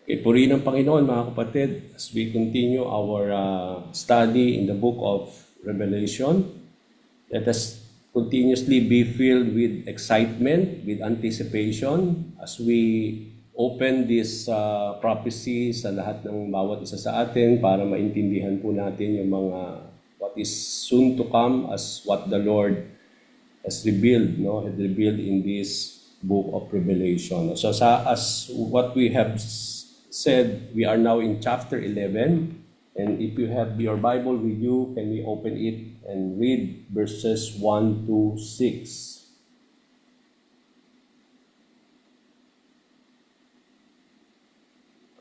Purihin ng Panginoon mga kapatid as we continue our study in the book of Revelation. Let us continuously be filled with excitement, with anticipation as we open this prophecy sa lahat ng bawat isa sa atin para maintindihan po natin yung mga what is soon to come as what the Lord has revealed, has revealed in this book of Revelation. So as what we have said, we are now in chapter 11, and if you have your Bible with you, can we open it and read verses 1 to 6?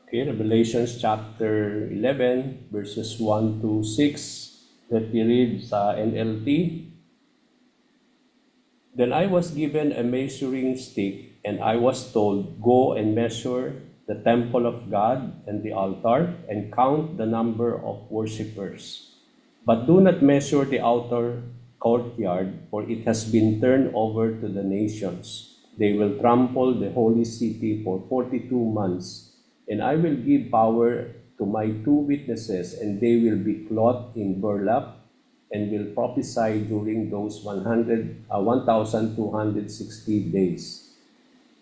Okay, Revelation chapter 11, verses 1 to 6. Let me read sa NLT. Then I was given a measuring stick, and I was told, "Go and measure the temple of God and the altar, and count the number of worshippers. But do not measure the outer courtyard, for it has been turned over to the nations. They will trample the holy city for 42 months, and I will give power to my 2 witnesses, and they will be clothed in burlap, and will prophesy during those 1,260 days.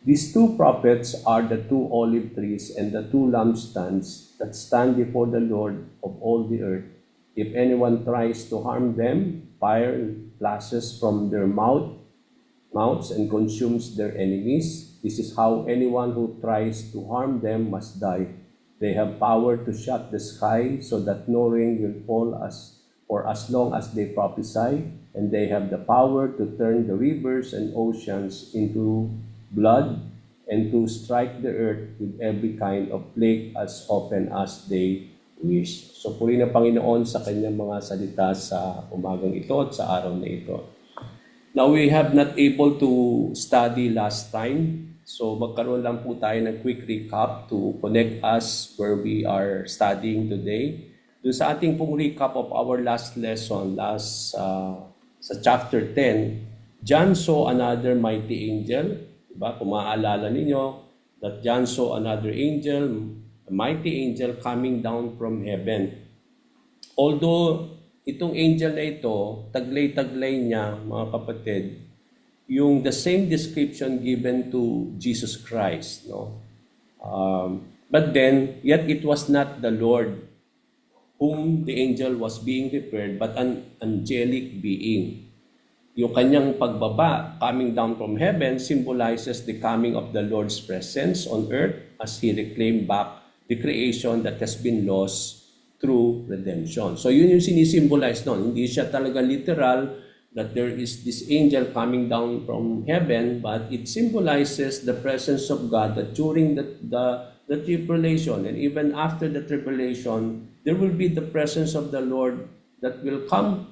These 2 prophets are the 2 olive trees and the 2 lampstands that stand before the Lord of all the earth. If anyone tries to harm them, fire flashes from their mouths and consumes their enemies. This is how anyone who tries to harm them must die. They have power to shut the sky so that no rain will fall for as long as they prophesy, and they have the power to turn the rivers and oceans into blood, and to strike the earth with every kind of plague as often as they wish. So purihin ng Panginoon sa kanyang mga salita sa umagang ito at sa araw na ito. Now we have not able to study last time, so magkaroon lang po tayo ng quick recap to connect us where we are studying today. Doon sa ating pong recap of our last lesson, sa chapter 10, John saw another mighty angel. Diba? Kung maaalala ninyo, that John saw another angel, a mighty angel coming down from heaven. Although itong angel na ito, taglay-taglay niya, mga kapatid, yung the same description given to Jesus Christ. But then, yet it was not the Lord whom the angel was being referred, but an angelic being. Yung kanyang pagbaba, coming down from heaven, symbolizes the coming of the Lord's presence on earth as He reclaimed back the creation that has been lost through redemption. So yun yung sinisimbolize nun. Hindi siya talaga literal that there is this angel coming down from heaven, but it symbolizes the presence of God that during the tribulation and even after the tribulation, there will be the presence of the Lord that will come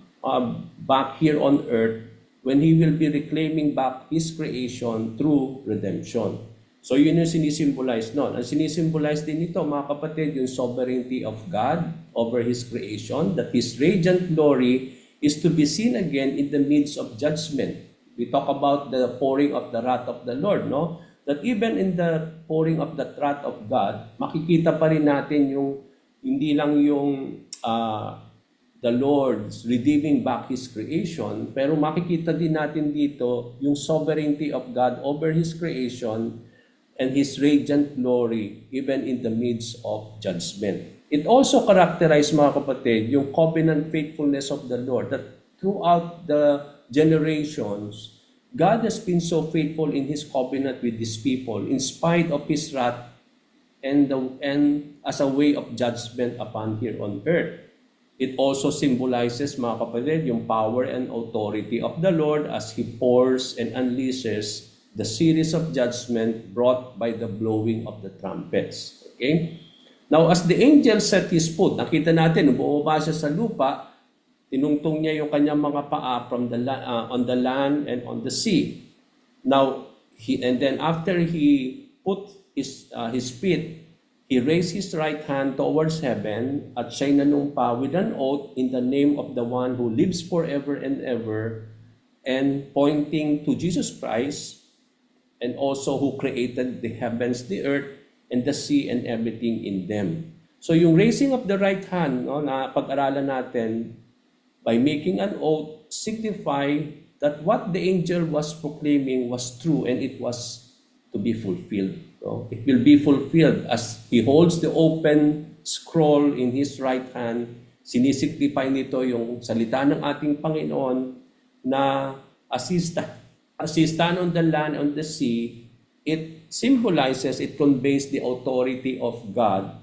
back here on earth when He will be reclaiming back His creation through redemption. So yun yung sinisimbolize nun. Ang sinisimbolize din ito, mga kapatid, yung sovereignty of God over His creation, that His radiant glory is to be seen again in the midst of judgment. We talk about the pouring of the wrath of the Lord, no? That even in the pouring of the wrath of God, makikita pa rin natin yung, hindi lang yung the Lord's redeeming back His creation, pero makikita din natin dito yung sovereignty of God over His creation and His radiant glory even in the midst of judgment. It also characterizes, mga kapatid, yung covenant faithfulness of the Lord, that throughout the generations, God has been so faithful in His covenant with His people in spite of His wrath and as a way of judgment upon here on earth. It also symbolizes, mga kapatid, yung power and authority of the Lord as He pours and unleashes the series of judgment brought by the blowing of the trumpets. Okay? Now, as the angel set his foot, nakita natin, bumaba siya sa lupa, tinungtong niya yung kanyang mga paa from on the land and on the sea. Now, then after he put his feet, he raised his right hand towards heaven at siya'y nanumpa with an oath in the name of the one who lives forever and ever, and pointing to Jesus Christ, and also who created the heavens, the earth, and the sea and everything in them. So yung raising of the right hand, no, na pag-aralan natin, by making an oath, signify that what the angel was proclaiming was true and it was to be fulfilled. So it will be fulfilled as he holds the open scroll in his right hand. Sinisignify nito yung salita ng ating Panginoon na as he stand on the land, on the sea, it symbolizes, it conveys the authority of God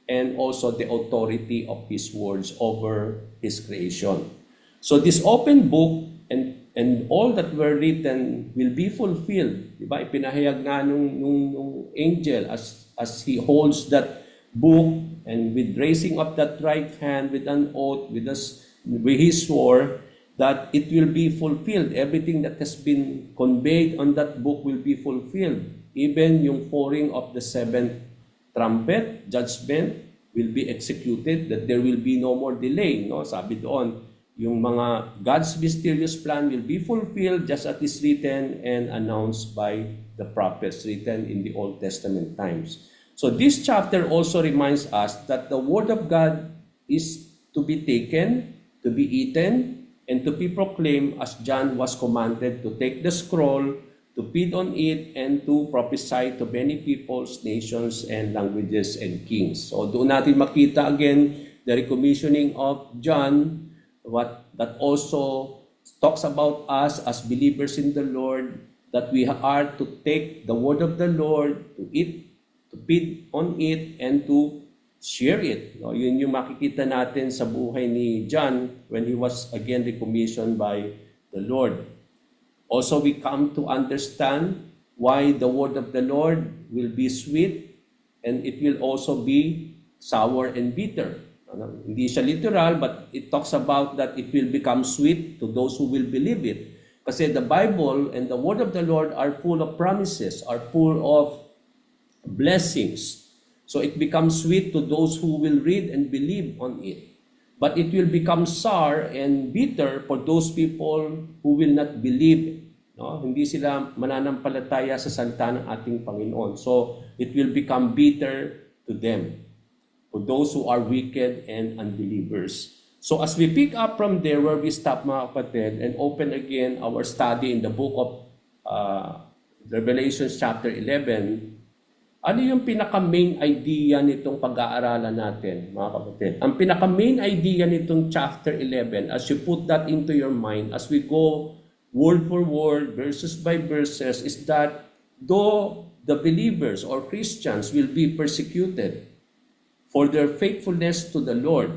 and also the authority of His words over His creation. So this open book and all that were written will be fulfilled. Diba? Ipinahayag nga nung angel as he holds that book and with raising up that right hand with an oath, with his sword, that it will be fulfilled. Everything that has been conveyed on that book will be fulfilled. Even yung pouring of the seventh trumpet, judgment, will be executed, that there will be no more delay. No? Sabi doon, yung mga God's mysterious plan will be fulfilled just as is written and announced by the prophets written in the Old Testament times. So this chapter also reminds us that the Word of God is to be taken, to be eaten, and to be proclaimed as John was commanded to take the scroll, to feed on it, and to prophesy to many peoples, nations, and languages and kings. So doon natin makita again the recommissioning of John, what that also talks about us as believers in the Lord, that we are to take the word of the Lord, to eat, to feed on it, and to share it. No, yun yung makikita natin sa buhay ni John when he was again recommissioned by the Lord. Also, we come to understand why the word of the Lord will be sweet and it will also be sour and bitter. Hindi siya literal, but it talks about that it will become sweet to those who will believe it. Kasi the Bible and the word of the Lord are full of promises, are full of blessings. So it becomes sweet to those who will read and believe on it. But it will become sour and bitter for those people who will not believe. No? Hindi sila mananampalataya sa salita ng ating Panginoon. So it will become bitter to them, for those who are wicked and unbelievers. So as we pick up from there where we stop, mga kapatid, and open again our study in the book of Revelation chapter 11, ano yung pinaka-main idea nitong pag-aaralan natin, mga kapatid? Ang pinaka-main idea nitong chapter 11, as you put that into your mind, as we go word for word, verses by verses, is that though the believers or Christians will be persecuted for their faithfulness to the Lord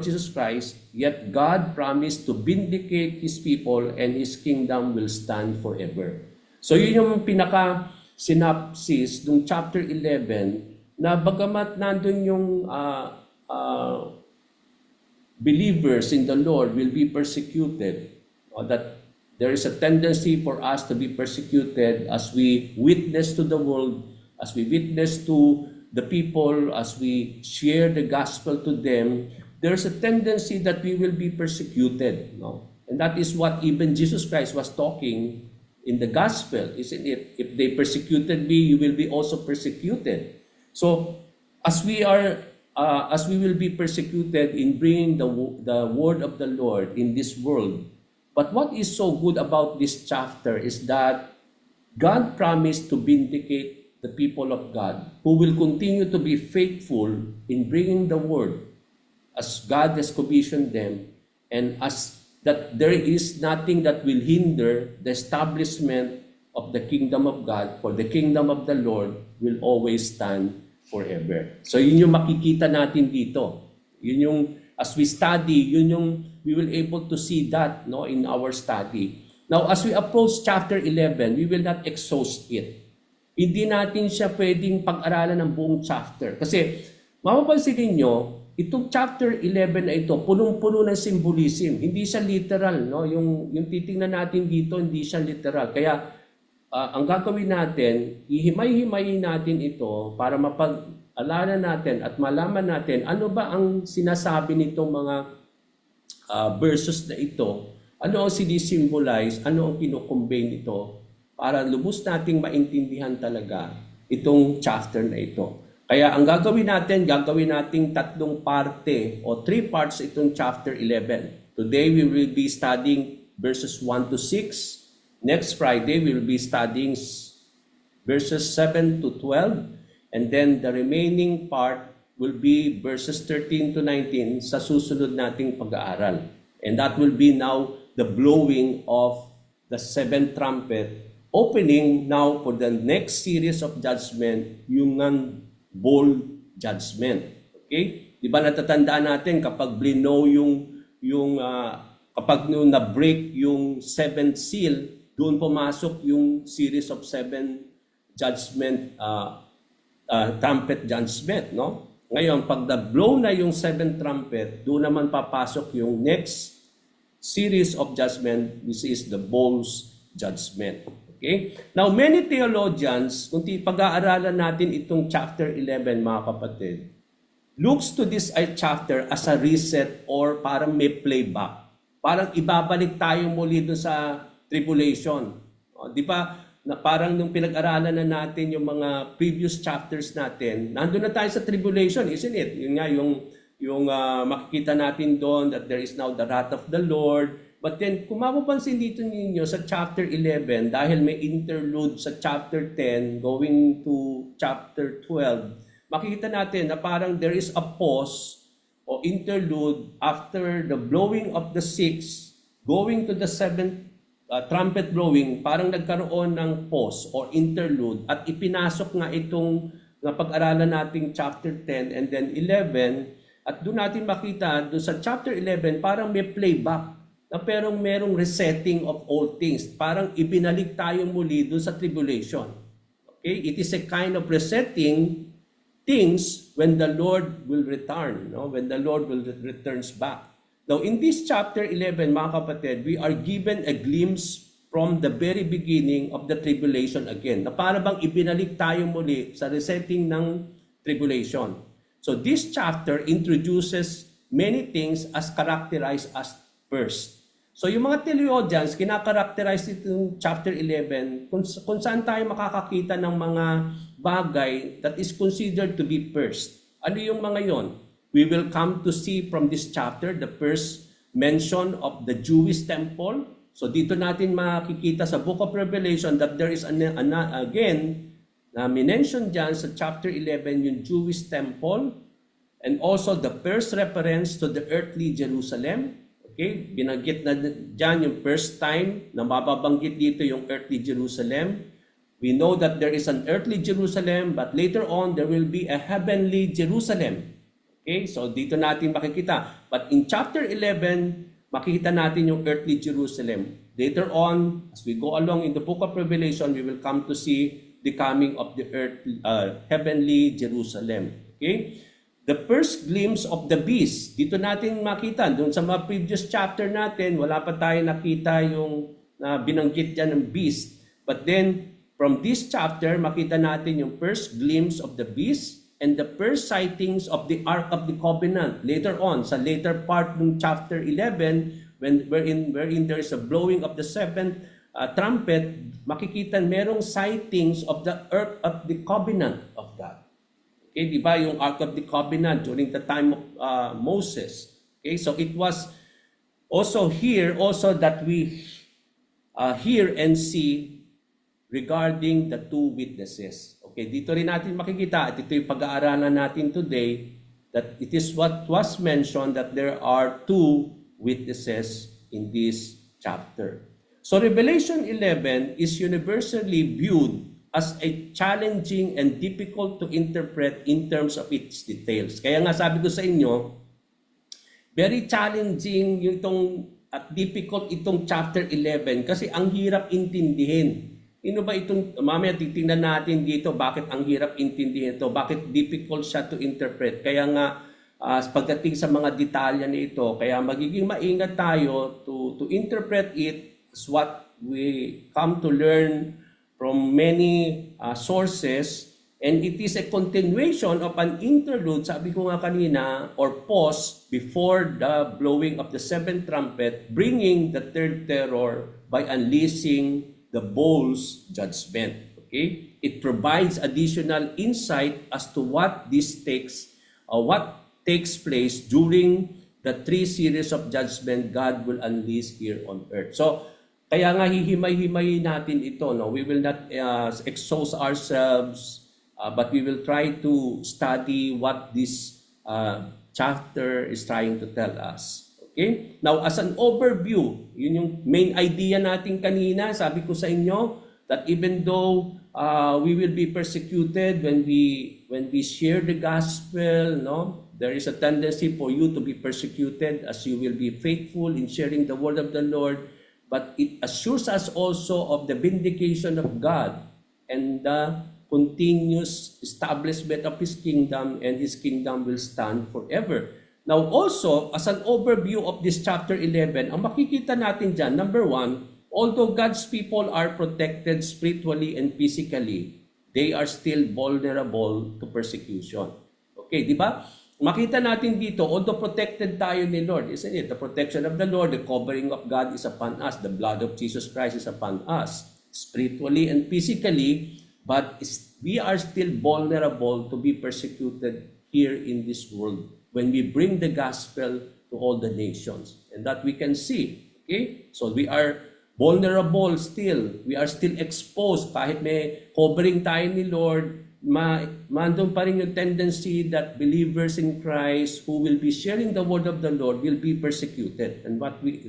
Jesus Christ, yet God promised to vindicate His people and His kingdom will stand forever. So yun yung pinaka-synopsis ng chapter 11, na bagamat nandun yung believers in the Lord will be persecuted, or that there is a tendency for us to be persecuted as we witness to the world, as we witness to the people, as we share the gospel to them, there's a tendency that we will be persecuted. No? And that is what even Jesus Christ was talking in the gospel, isn't it? If they persecuted me, you will be also persecuted. So, as we will be persecuted in bringing the word of the Lord in this world, but what is so good about this chapter is that God promised to vindicate the people of God who will continue to be faithful in bringing the word as God has commissioned them, and as that there is nothing that will hinder the establishment of the kingdom of God, for the kingdom of the Lord will always stand forever. So yun yung makikita natin dito. Yun yung, as we study, yun yung, we will able to see that, no, in our study. Now, as we approach chapter 11, we will not exhaust it. Hindi natin siya pwedeng pag-aralan ng buong chapter. Kasi, mapapansin ninyo, itong chapter 11 na ito, punong-puno ng symbolism. Hindi siya literal, no? Yung titingnan natin dito, hindi siya literal. Kaya, ang gagawin natin, ihimay-himayin natin ito para mapag-alalan natin at malaman natin ano ba ang sinasabi nitong mga verses na ito, ano ang sinisimbolize, ano ang kino-convey nito, para lubos nating maintindihan talaga itong chapter na ito. Kaya ang gagawin nating tatlong parte o 3 parts itong chapter 11. Today we will be studying verses 1 to 6. Next Friday we will be studying verses 7 to 12. And then the remaining part will be verses 13 to 19 sa susunod nating pag-aaral. And that will be now the blowing of the 7th trumpet, opening now for the next series of judgment, yung bowl judgment. Okay? Di ba natatandaan natin kapag blinow kapag na-break yung 7th seal, doon pumasok yung series of 7 judgment, trumpet judgment, no? Ngayon, pag na-blow na yung 7th trumpet, doon naman papasok yung next series of judgment, which is the bowls judgment. Okay? Now, many theologians, kung pag-aaralan natin itong chapter 11, mga kapatid, looks to this chapter as a reset or parang may playback. Parang ibabalik tayo muli doon sa tribulation. O, di ba, na parang nung pinag-aralan na natin yung mga previous chapters natin, nandun na tayo sa tribulation, isn't it? Yun nga, yung makikita natin doon that there is now the wrath of the Lord. But then, kung mapapansin dito ninyo sa chapter 11, dahil may interlude sa chapter 10 going to chapter 12, makikita natin na parang there is a pause o interlude after the blowing of the 6, going to the 7th trumpet blowing, parang nagkaroon ng pause or interlude at ipinasok nga itong pag-aralan nating chapter 10 and then 11. At doon natin makita, doon sa chapter 11, parang may playback na pero merong resetting of all things. Parang ibinalik tayo muli doon sa tribulation. Okay? It is a kind of resetting things when the Lord will return, no? When the Lord will returns back. Now, in this chapter 11, mga kapatid, we are given a glimpse from the very beginning of the tribulation again. Na para bang ibinalik tayo muli sa resetting ng tribulation. So this chapter introduces many things as characterized as first. So yung mga theologians, kinakarakterize itong chapter 11 kung saan tayo makakakita ng mga bagay that is considered to be first. Ano yung mga yon? We will come to see from this chapter the first mention of the Jewish temple. So dito natin makikita sa Book of Revelation that there is again na minention dyan sa chapter 11 yung Jewish temple and also the first reference to the earthly Jerusalem. Okay, binanggit na dyan yung first time na mababanggit dito yung earthly Jerusalem. We know that there is an earthly Jerusalem but later on there will be a heavenly Jerusalem. Okay, so dito natin makikita. But in chapter 11, makikita natin yung earthly Jerusalem. Later on, as we go along in the book of Revelation, we will come to see the coming of the heavenly Jerusalem. Okay? The first glimpse of the beast, dito natin makita, doon sa mga previous chapter natin, wala pa tayo nakita yung binanggit dyan ng beast. But then, from this chapter, makita natin yung first glimpse of the beast and the first sightings of the Ark of the Covenant. Later on, sa later part ng chapter 11, wherein there is a blowing of the 7th trumpet, makikita merong sightings of the Ark of the Covenant of God. Okay, di ba yung Ark of the Covenant during the time of Moses. Okay, so it was also here that we hear and see regarding the two witnesses. Okay, dito rin natin makikita at ito yung pag-aaralan natin today that it is what was mentioned that there are two witnesses in this chapter. So Revelation 11 is universally viewed as a challenging and difficult to interpret in terms of its details. Kaya nga sabi ko sa inyo, very challenging at difficult itong chapter 11 kasi ang hirap intindihin. Ano ba itong, mamaya titingnan natin dito bakit ang hirap intindihin ito, bakit difficult siya to interpret. Kaya nga, pagdating sa mga detalya nito, kaya magiging maingat tayo to interpret it as what we come to learn from many sources, and it is a continuation of an interlude, sabi ko nga kanina, or pause before the blowing of the 7th trumpet, bringing the third terror by unleashing the bowls judgment. Okay? It provides additional insight as to what takes place during the 3 series of judgment God will unleash here on earth. So, kaya nga hihimay-himayin natin ito. No? We will not exhaust ourselves, but we will try to study what this chapter is trying to tell us. Okay? Now, as an overview, yun yung main idea natin kanina. Sabi ko sa inyo that even though we will be persecuted when we share the gospel, no? There is a tendency for you to be persecuted as you will be faithful in sharing the word of the Lord. But it assures us also of the vindication of God and the continuous establishment of His kingdom, and His kingdom will stand forever. Now also, as an overview of this chapter 11, ang makikita natin dyan, number 1, although God's people are protected spiritually and physically, they are still vulnerable to persecution. Okay, di ba? Makita natin dito, although protected tayo ni Lord, isn't it? The protection of the Lord, the covering of God is upon us. The blood of Jesus Christ is upon us, spiritually and physically, but we are still vulnerable to be persecuted here in this world when we bring the gospel to all the nations. And that we can see. Okay? So we are vulnerable still. We are still exposed. Kahit may covering tayo ni Lord, mandun pa rin yung tendency that believers in Christ who will be sharing the word of the Lord will be persecuted. And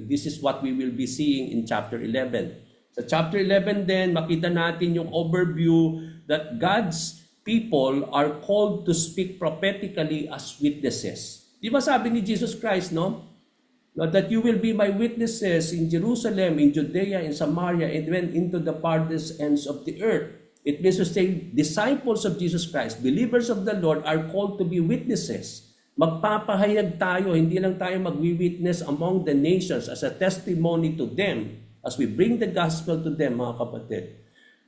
this is what we will be seeing in chapter 11. Sa chapter 11 din, makita natin yung overview that God's people are called to speak prophetically as witnesses. Di ba sabi ni Jesus Christ, no? That you will be my witnesses in Jerusalem, in Judea, in Samaria, and even into the farthest ends of the earth. It means to say, disciples of Jesus Christ, believers of the Lord are called to be witnesses. Magpapahayag tayo, hindi lang tayo magwi-witness among the nations as a testimony to them as we bring the gospel to them, mga kapatid.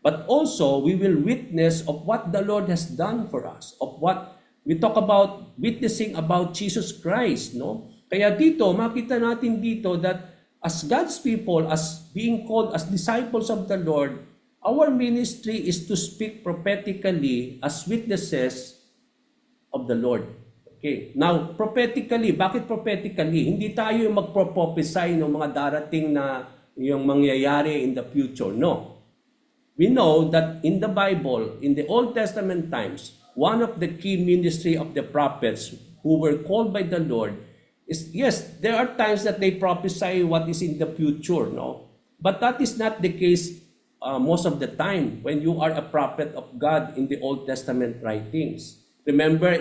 But also, we will witness of what the Lord has done for us, of what we talk about, witnessing about Jesus Christ, no? Kaya dito, makita natin dito that as God's people, as being called as disciples of the Lord, our ministry is to speak prophetically as witnesses of the Lord. Okay. Now, prophetically, bakit prophetically? Hindi tayo yung magprophesy ng mga darating na yung mangyayari in the future. No. We know that in the Bible, in the Old Testament times, one of the key ministry of the prophets who were called by the Lord is, yes, there are times that they prophesy what is in the future, no? But that is not the case most of the time when you are a prophet of God in the Old Testament writings. Remember,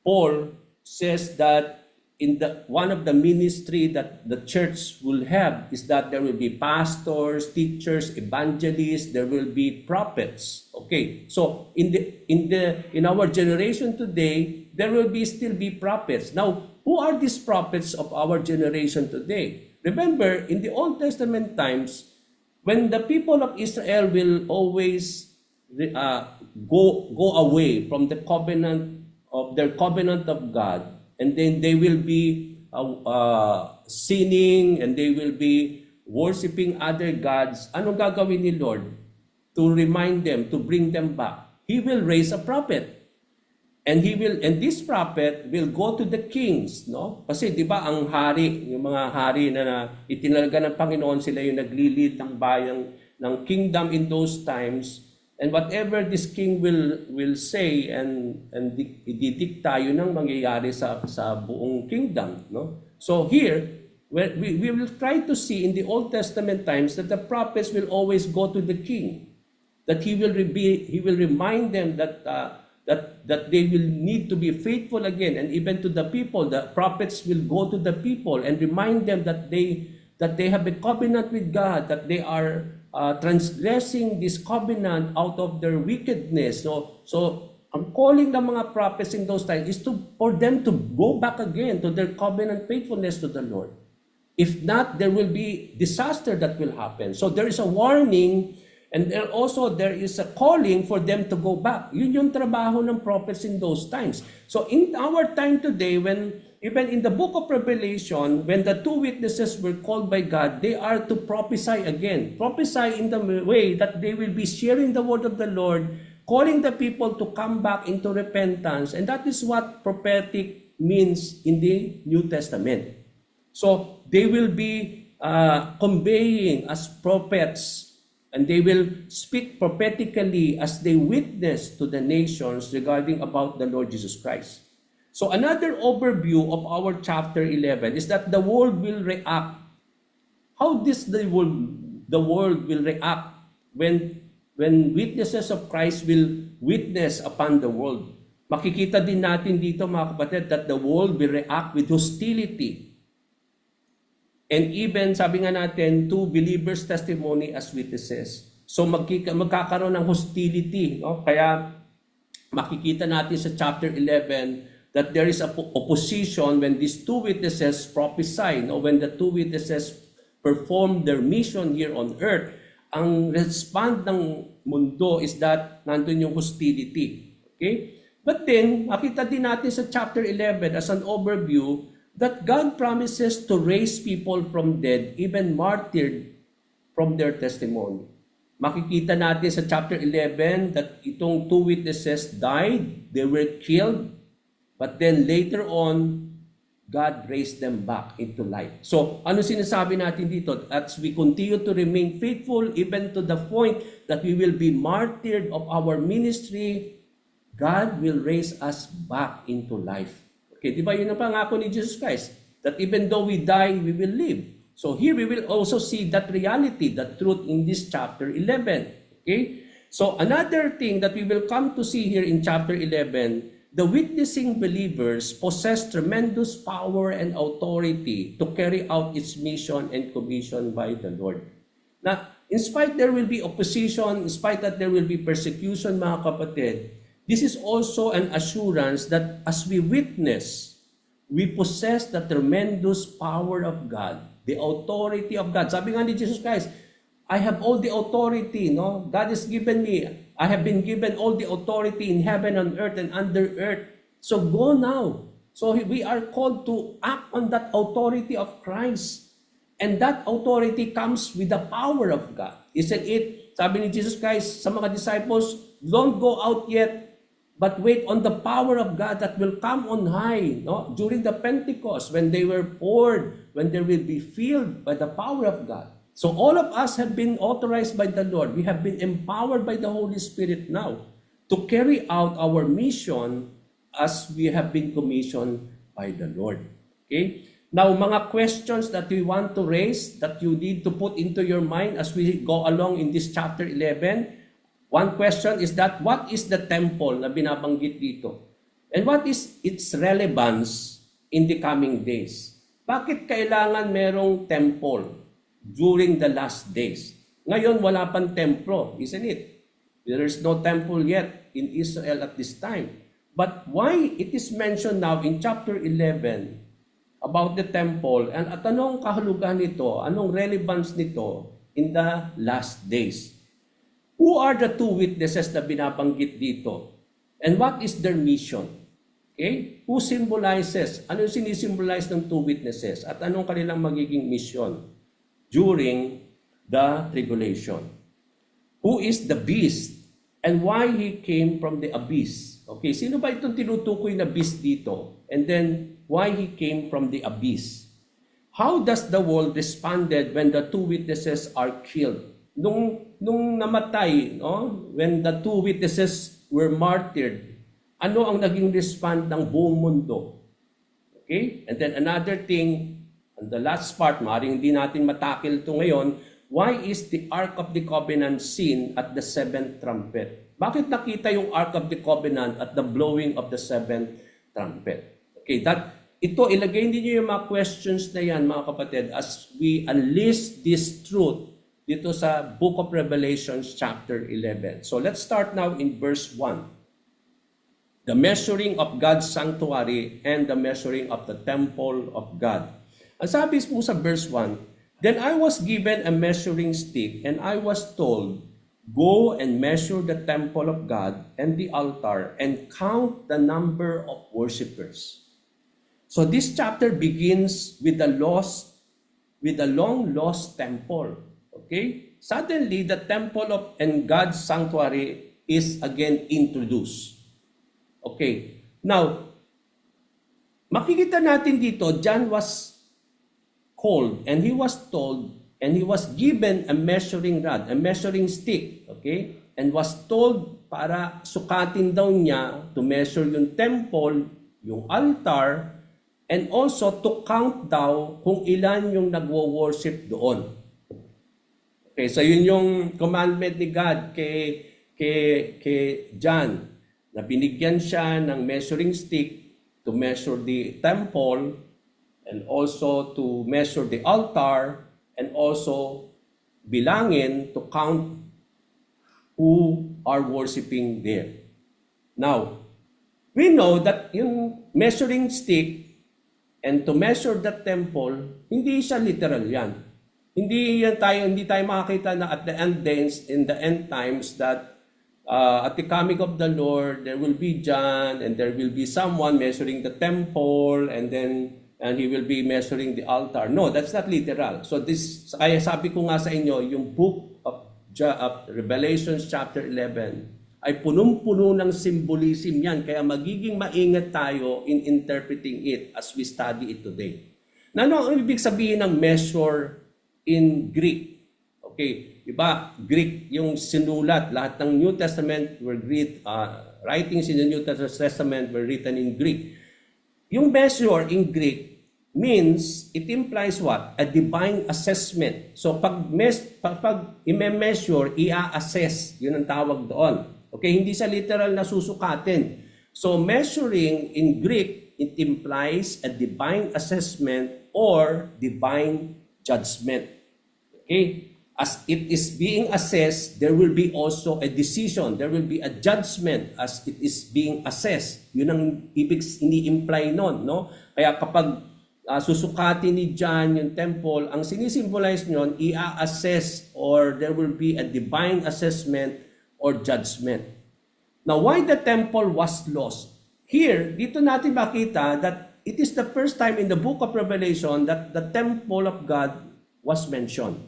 Paul says that in one of the ministry that the church will have is that there will be pastors, teachers, evangelists, there will be prophets. Okay, so in our generation today, there will still be prophets. Now, who are these prophets of our generation today? Remember, in the Old Testament times, when the people of Israel will always go away from the covenant of God, and then they will be sinning and they will be worshiping other gods, anong gagawin ni Lord? To remind them, to bring them back. He will raise a prophet. And this prophet will go to the kings, no? Kasi 'di ba ang hari, yung mga hari na itinalaga ng Panginoon, sila yung naglilid ng bayan ng kingdom in those times, and whatever this king will say and ididikta yun ang mangyayari sa buong kingdom, no? So here we will try to see in the Old Testament times that the prophets will always go to the king, that he will remind them that they will need to be faithful again, and even to the people, the prophets will go to the people and remind them that they have a covenant with God, that they are transgressing this covenant out of their wickedness. So ang calling ng mga prophets in those times is for them to go back again to their covenant faithfulness to the Lord. If not, there will be disaster that will happen. So there is a warning. And also, there is a calling for them to go back. Yun yung trabaho ng prophets in those times. So in our time today, when even in the book of Revelation, when the two witnesses were called by God, they are to prophesy again. Prophesy in the way that they will be sharing the word of the Lord, calling the people to come back into repentance. And that is what prophetic means in the New Testament. So they will be conveying as prophets, and they will speak prophetically as they witness to the nations regarding about the Lord Jesus Christ. So another overview of our chapter 11 is that the world will react. How the world will react when witnesses of Christ will witness upon the world? Makikita din natin dito, mga kapatid, that the world will react with hostility. And even, sabi nga natin, to believers' testimony as witnesses. So magkakaroon ng hostility. No? Kaya makikita natin sa chapter 11 that there is a opposition when these two witnesses prophesy. No? When the two witnesses perform their mission here on earth, ang respond ng mundo is that nandun yung hostility. Okay? But then, makita din natin sa chapter 11 as an overview that God promises to raise people from dead, even martyred from their testimony. Makikita natin sa chapter 11 that itong two witnesses died, they were killed, but then later on, God raised them back into life. So, ano sinasabi natin dito? As we continue to remain faithful, even to the point that we will be martyred of our ministry, God will raise us back into life. Okay, di ba yun ang pangako ni Jesus Christ? That even though we die, we will live. So here we will also see that reality, that truth in this chapter 11. Okay? So another thing that we will come to see here in chapter 11, the witnessing believers possess tremendous power and authority to carry out its mission and commission by the Lord. Now, in spite there will be opposition, in spite that there will be persecution, mga kapatid, this is also an assurance that as we witness, we possess the tremendous power of God, the authority of God. Sabi nga ni Jesus Christ, I have all the authority, no? God has given me. I have been given all the authority in heaven and earth and under earth. So go now. So we are called to act on that authority of Christ. And that authority comes with the power of God. Isn't it? Sabi ni Jesus Christ sa mga disciples, don't go out yet, but wait on the power of God that will come on high. No? During the Pentecost, when they were poured, when they will be filled by the power of God. So all of us have been authorized by the Lord. We have been empowered by the Holy Spirit now to carry out our mission as we have been commissioned by the Lord. Okay? Now, mga questions that we want to raise, that you need to put into your mind as we go along in this chapter 11. One question is that, what is the temple na binabanggit dito? And what is its relevance in the coming days? Bakit kailangan merong temple during the last days? Ngayon, wala pang templo, isn't it? There is no temple yet in Israel at this time. But why it is mentioned now in chapter 11 about the temple, and at anong kahulugan nito, anong relevance nito in the last days? Who are the two witnesses na binabanggit dito? And what is their mission? Okay? Who symbolizes? Ano yung sinisimbolize ng two witnesses? At anong kanilang magiging mission during the tribulation? Who is the beast? And why he came from the abyss? Okay, sino ba itong tinutukoy na beast dito? And then, why he came from the abyss? How does the world responded when the two witnesses are killed? Nung namatay, no? When the two witnesses were martyred, ano ang naging respond ng buong mundo? Okay? And then another thing, and the last part, maaaring hindi natin matakil ito ngayon, why is the Ark of the Covenant seen at the seventh trumpet? Bakit nakita yung Ark of the Covenant at the blowing of the seventh trumpet? Okay, ito, ilagay niyo yung mga questions na yan, mga kapatid, as we unleash this truth dito sa Book of Revelation chapter 11. So let's start now in verse 1. The measuring of God's sanctuary and the measuring of the temple of God. Ang sabi po sa verse 1, then I was given a measuring stick and I was told, go and measure the temple of God and the altar and count the number of worshipers. So this chapter begins with the long lost temple. Okay? Suddenly, the temple and God's sanctuary is again introduced. Okay. Now, makikita natin dito, John was called and he was told and he was given a measuring rod, a measuring stick. Okay? And was told para sukatin daw niya to measure yung temple, yung altar, and also to count daw kung ilan yung nagwo-worship doon. Okay, so yun yung commandment ni God kay John, na binigyan siya ng measuring stick to measure the temple and also to measure the altar and also bilangin to count who are worshiping there. Now, we know that yung measuring stick and to measure the temple, hindi siya literal yan. Hindi tayo makakita na at the end days, in the end times, that at the coming of the Lord, there will be John and there will be someone measuring the temple and he will be measuring the altar. No, that's not literal. So ay sabi ko nga sa inyo, yung book of Revelation chapter 11 ay punong-puno ng symbolism yan. Kaya magiging maingat tayo in interpreting it as we study it today. Na ano ang ibig sabihin ng measure in Greek? Okay, iba, Greek yung sinulat. Lahat ng New Testament were Greek. Writings in the New Testament were written in Greek. Yung measure in Greek means, it implies what? A divine assessment. So pag i-measure, i-assess, yun ang tawag doon. Okay, hindi sa literal na susukatin. So measuring in Greek, it implies a divine assessment or divine judgment. Okay? As it is being assessed, there will be also a decision. There will be a judgment as it is being assessed. Yun ang ini-imply nun, no? Kaya kapag susukatin ni John yung temple, ang sinisimbolize nyon, i-assess or there will be a divine assessment or judgment. Now, why the temple was lost? Here, dito natin makita that it is the first time in the book of Revelation that the temple of God was mentioned.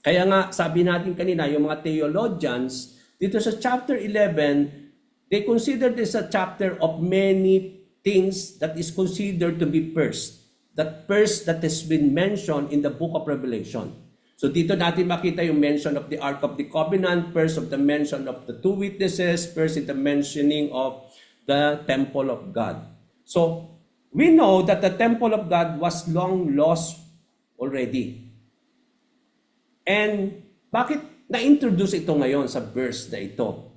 Kaya nga, sabi natin kanina, yung mga theologians, dito sa chapter 11, they consider this a chapter of many things that is considered to be first. That first that has been mentioned in the book of Revelation. So dito natin makita yung mention of the Ark of the Covenant, first of the mention of the two witnesses, first in the mentioning of the temple of God. So we know that the temple of God was long lost already. And bakit na-introduce ito ngayon sa verse na ito?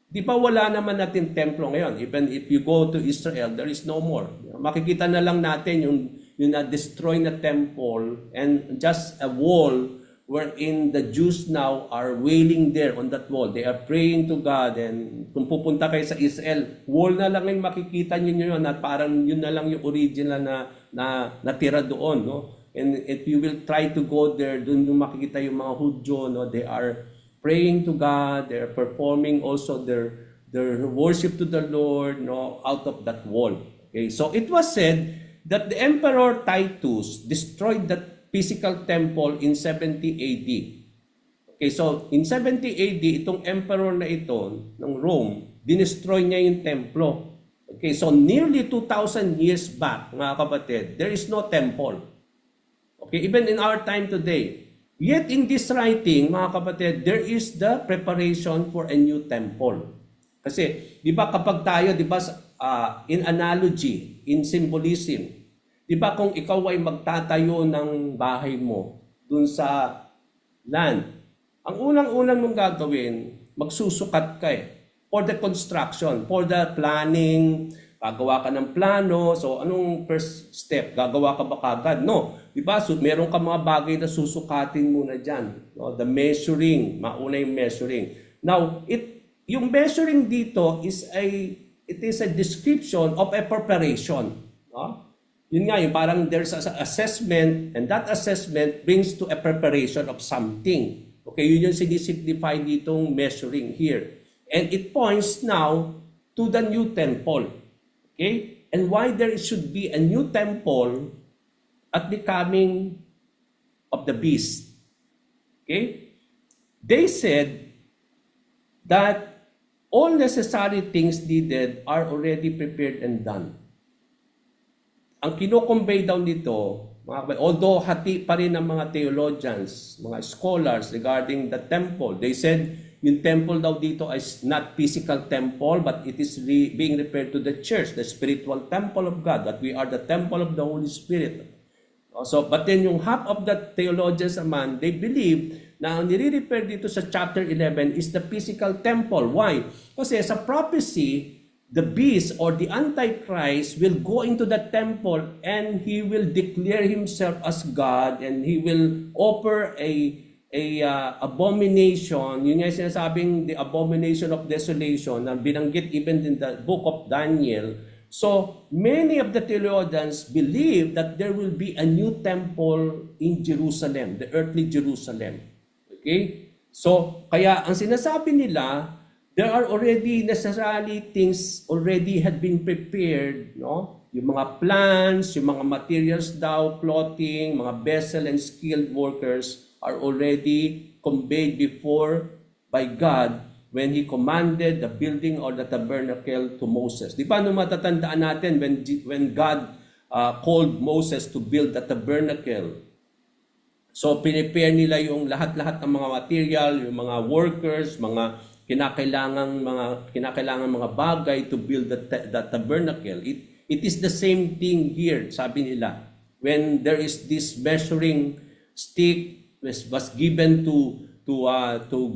Di ba wala naman natin templo ngayon? Even if you go to Israel, there is no more. Makikita na lang natin yung na-destroy na temple and just a wall wherein the Jews now are wailing there on that wall. They are praying to God, and kung pupunta kayo sa Israel, wall na lang yung makikita niyo yun at parang yun na lang yung original na natira doon, no? And if you will try to go there, doon yung makikita yung mga Hudyo, no? They are praying to God, they are performing also their worship to the Lord, no, out of that wall. Okay, so it was said that the Emperor Titus destroyed that physical temple in 70 AD. Okay, so in 70 AD, itong emperor na ito ng Rome, dinestroy niya yung templo. Okay, so nearly 2,000 years back, mga kapatid, there is no temple. Okay, even in our time today. Yet in this writing, mga kapatid, there is the preparation for a new temple. Kasi, di ba kapag tayo, di ba, in analogy, in symbolism, di ba kung ikaw ay magtatayo ng bahay mo dun sa land, ang unang-unang mong gagawin, magsusukat ka for the construction, for the planning, gagawa ka ng plano. So, anong first step? Gagawa ka ba kagad? No. Diba? So, meron ka mga bagay na susukatin muna dyan. No? The measuring. Mauna yung measuring. Now, yung measuring dito is it is a description of a preparation. No? Yun nga, yung parang there's an assessment, and that assessment brings to a preparation of something. Okay, yun yung sinisimplify ditong measuring here. And it points now to the new temple. Okay? and why there should be a new temple at the coming of the beast. Okay? They said that all necessary things needed are already prepared and done. Ang kino-convey daw nito, although hati pa rin ng mga theologians, mga scholars regarding the temple, they said yung temple daw dito is not physical temple, but it is being referred to the church, the spiritual temple of God, that we are the temple of the Holy Spirit. So, but then yung half of the theologians naman, they believe na ang nire-refer dito sa chapter 11 is the physical temple. Why? Kasi sa prophecy, the beast or the Antichrist will go into the temple and he will declare himself as God, and he will offer a abomination. Yun nga sinasabing the abomination of desolation na binanggit even in the book of Daniel. So, many of the theologians believe that there will be a new temple in Jerusalem, the earthly Jerusalem. Okay? So, kaya ang sinasabi nila, there are already necessarily things already had been prepared, no? Yung mga plans, yung mga materials daw, clothing, mga vessel and skilled workers are already conveyed before by God when He commanded the building or the tabernacle to Moses. Di ba nung matatandaan natin when God called Moses to build the tabernacle? So prepare nila yung lahat-lahat ng mga material, yung mga workers, mga kinakailangang mga bagay to build the tabernacle. It is the same thing here, sabi nila. When there is this measuring stick was given to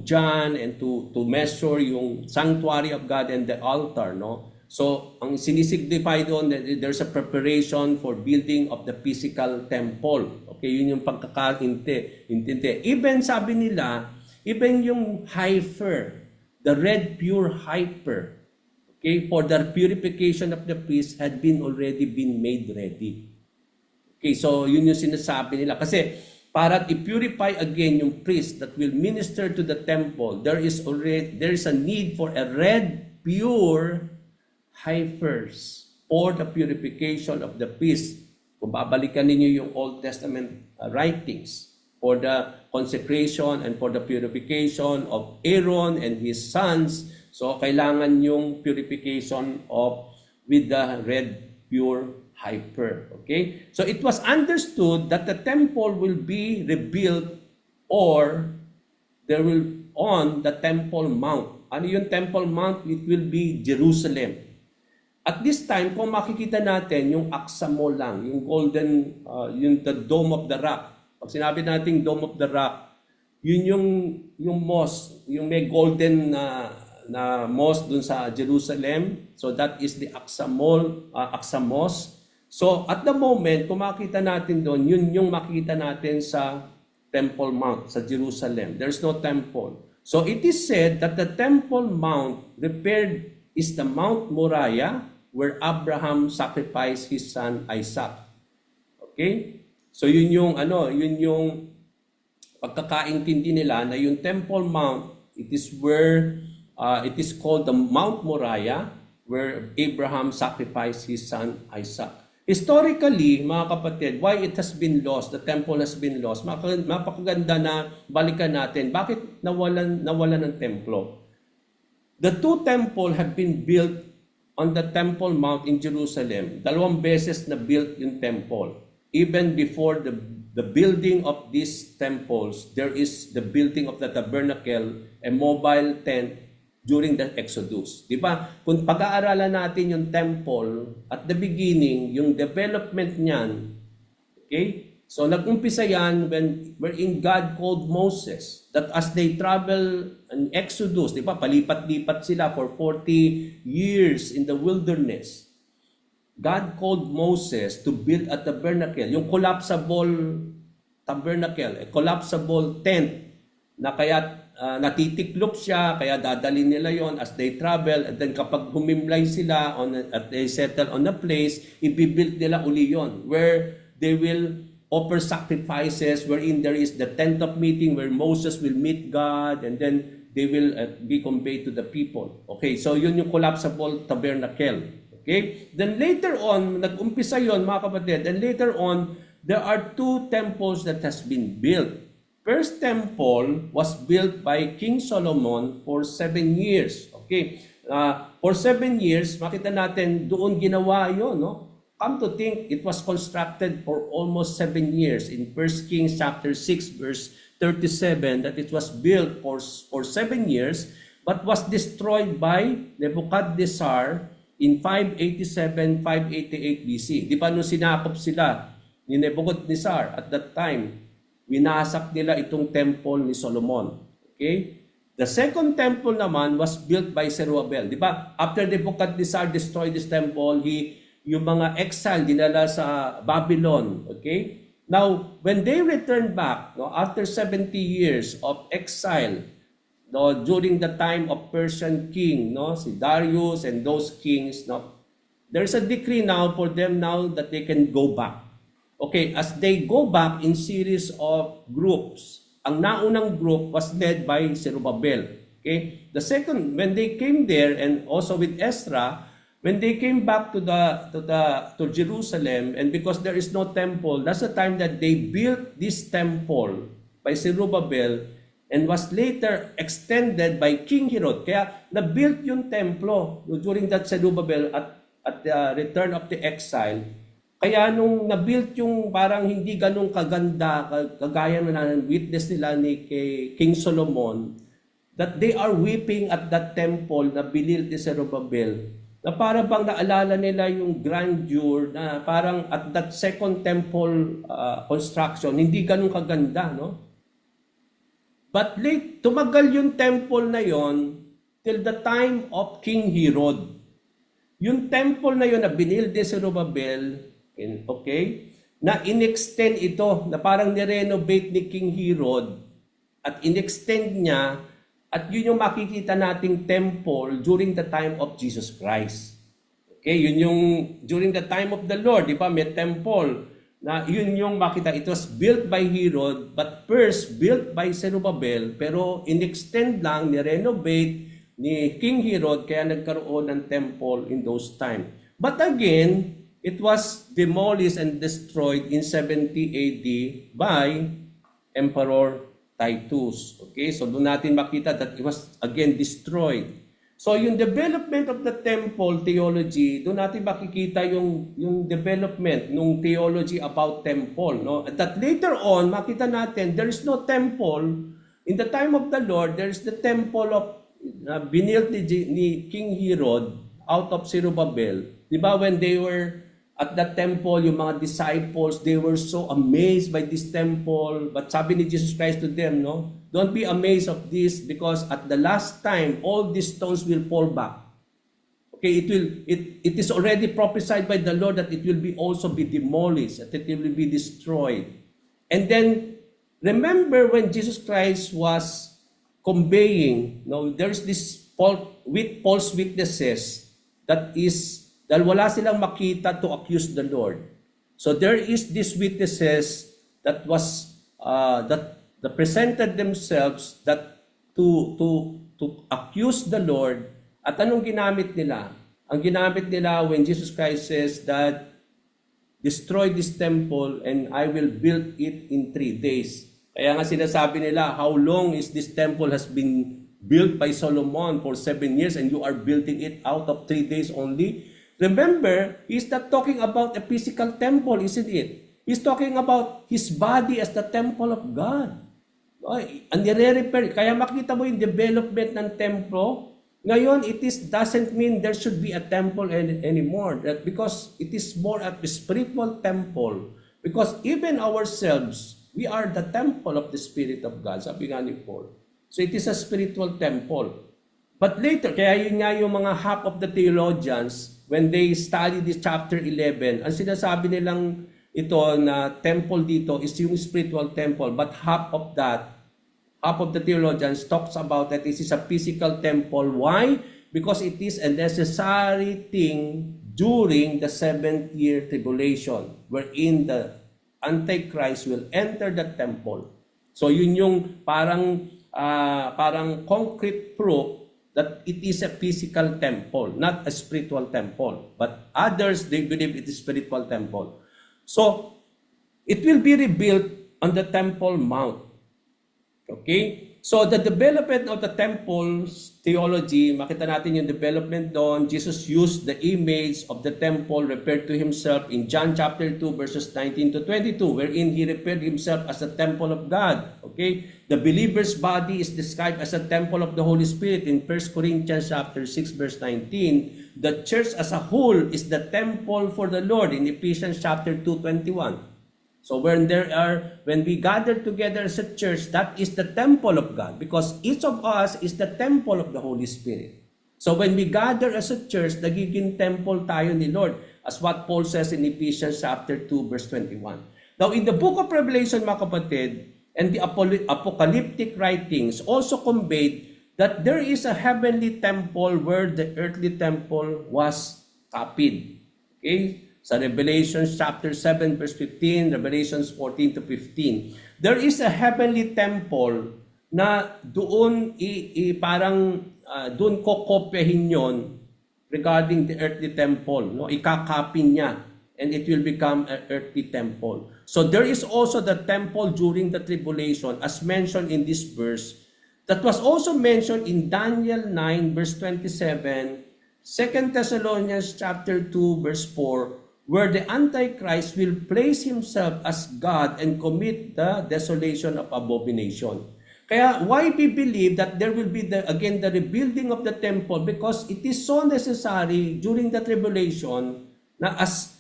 John and to measure yung sanctuary of God and the altar, no? So, ang sinisignify doon, there's a preparation for building of the physical temple. Okay, yun yung pagkakaintindi. Even sabi nila, even yung heifer, the red pure heifer, okay, for the purification of the priest had already been made ready. Okay, so yun yung sinasabi nila. Kasi para i-purify again yung priest that will minister to the temple, there is a need for a red pure heifers for the purification of the priest. Kung babalikan ninyo yung Old Testament writings, for the consecration and for the purification of Aaron and his sons, so kailangan yung purification with the red pure heifer. Okay? So it was understood that the temple will be rebuilt or there will on the Temple Mount. Ano yung Temple Mount? It will be Jerusalem. At this time, kung makikita natin yung Aqsa Mall lang, yung golden, the Dome of the Rock. Pag sinabi natin Dome of the Rock, yun yung mosque, yung may golden na mosque dun sa Jerusalem. So that is the Aqsa Mall, Aqsa Mosque. So at the moment, kung makita natin doon, yun yung makita natin sa Temple Mount, sa Jerusalem. There's no temple. So it is said that the Temple Mount repaired is the Mount Moriah where Abraham sacrificed his son Isaac. Okay? So yun yung pagkakaintindi nila na yung Temple Mount, it is where it is called the Mount Moriah where Abraham sacrificed his son Isaac. Historically, mga kapatid, why it has been lost, the temple has been lost, mapakaganda na balikan natin. Bakit nawalan ng templo? The two temples have been built on the Temple Mount in Jerusalem. 2 beses na built yung temple. Even before the building of these temples, there is the building of the tabernacle, a mobile tent during the Exodus. Di ba? Kung pag-aaralan natin yung temple, at the beginning, yung development niyan, okay? So nag-umpisa yan wherein God called Moses that as they travel in Exodus, di ba? Palipat-lipat sila for 40 years in the wilderness. God called Moses to build a tabernacle, yung collapsible tabernacle, a collapsible tent na kaya natitiklop siya, kaya dadalhin nila yon as they travel, and then kapag humimlay sila at they settle on a place, ibibuild nila uli yon where they will offer sacrifices, wherein there is the tent of meeting where Moses will meet God, and then they will be conveyed to the people. Okay, so yun yung collapsible tabernacle. Okay? Then later on, nag-umpisa yon mga kapatid, and later on, there are two temples that has been built. First temple was built by King Solomon for 7 years. Okay? For 7 years, makita natin doon ginawa yon, no? Come to think, it was constructed for almost 7 years. In 1 Kings chapter 6, verse 37, that it was built for 7 years, but was destroyed by Nebuchadnezzar in 587-588 BC. Di ba nung sinakop sila ni Nebuchadnezzar at that time, winasak nila itong temple ni Solomon. Okay? The second temple naman was built by Zerubbabel. Di ba? After Nebuchadnezzar destroyed this temple, yung mga exile dinala sa Babylon. Okay? Now, when they returned back, no, after 70 years of exile, no, during the time of Persian king, no, si Darius and those kings, no, there's a decree now for them now that they can go back. Okay, as they go back in series of groups, ang naunang group was led by Zerubbabel. Okay, the second, when they came there, and also with Ezra, when they came back to Jerusalem, and because there is no temple, that's the time that they built this temple by Zerubbabel and was later extended by King Herod. Kaya na-built yung templo during that Zerubbabel at the return of the exile. Kaya nung na-built yung parang hindi ganun kaganda, kagaya na witness nila ni King Solomon, that they are weeping at that temple na binilt ni Zerubbabel, na parang bang naalala nila yung grandeur na parang at that second temple construction, hindi ganun kaganda, no? But late, tumagal yung temple na yon till the time of King Herod. Yung temple na yon na binilde si Zerubbabel, okay, na inextend ito, na parang nirenovate ni King Herod at inextend niya. At yun yung makikita nating temple during the time of Jesus Christ. Okay, yun yung during the time of the Lord, di ba? May temple na yun yung makita. It was built by Herod, but first built by Zerubbabel, pero in-extend lang, ni-renovate ni King Herod, kaya nagkaroon ng temple in those time. But again, it was demolished and destroyed in 70 AD by Emperor Titus. Okay, so doon natin makita that it was again destroyed. So yung development of the temple theology, doon natin makikita yung development ng theology about temple, no? That later on makita natin there is no temple in the time of the Lord. There is the temple of binilt ni King Herod out of Zerubbabel. Di ba when they were at that temple, yung mga disciples, they were so amazed by this temple. But sabi ni Jesus Christ to them, no, don't be amazed of this because at the last time, all these stones will fall back. Okay, it is already prophesied by the Lord that it will be also be demolished, that it will be destroyed. And then, remember when Jesus Christ was conveying, no, there's this false witnesses that is dahil wala silang makita to accuse the Lord. So there is these witnesses that was that presented themselves that to accuse the Lord. At anong ginamit nila? Ang ginamit nila when Jesus Christ says that destroy this temple and I will build it in 3 days. Kaya nga sinasabi nila, how long is this temple has been built by Solomon for 7 years and you are building it out of 3 days only? Remember, he's not talking about a physical temple, isn't it? He's talking about his body as the temple of God. Ang nire-repair. Kaya makita mo yung development ng templo. Ngayon, doesn't mean there should be a temple anymore. Because it is more of a spiritual temple. Because even ourselves, we are the temple of the Spirit of God. Sabi nga ni Paul. So it is a spiritual temple. But later, kaya yun nga yung mga half of the theologians, when they study this chapter 11, ang sinasabi nilang ito na temple dito is yung spiritual temple. But half of the theologians talks about that this is a physical temple. Why? Because it is a necessary thing during the 7th year tribulation, wherein the Antichrist will enter the temple. So yun yung parang concrete proof that it is a physical temple, not a spiritual temple. But others, they believe it is spiritual temple. So, it will be rebuilt on the Temple Mount. Okay? So, the development of the temple's theology, makita natin yung development doon. Jesus used the image of the temple, referred to himself in John chapter 2, verses 19 to 22, wherein he referred himself as the temple of God. Okay? The believer's body is described as a temple of the Holy Spirit in 1 Corinthians chapter 6, verse 19. The church as a whole is the temple for the Lord in Ephesians chapter 2:21. So when we gather together as a church, that is the temple of God, because each of us is the temple of the Holy Spirit. So when we gather as a church, nagiging temple tayo ni Lord, as what Paul says in Ephesians chapter 2, verse 21. Now in the book of Revelation, mga kapatid, and the apocalyptic writings also conveyed that there is a heavenly temple where the earthly temple was copied. Okay? Sa Revelation chapter 7 verse 15, Revelations 14 to 15, there is a heavenly temple na doon parang doon kokopyahin yon regarding the earthly temple, no? Ikakopy niya and it will become an earthly temple. So there is also the temple during the tribulation as mentioned in this verse, that was also mentioned in Daniel 9 verse 27, 2 Thessalonians chapter 2 verse 4, where the Antichrist will place himself as God and commit the desolation of abomination. Kaya why we believe that there will be the rebuilding of the temple, because it is so necessary during the tribulation na as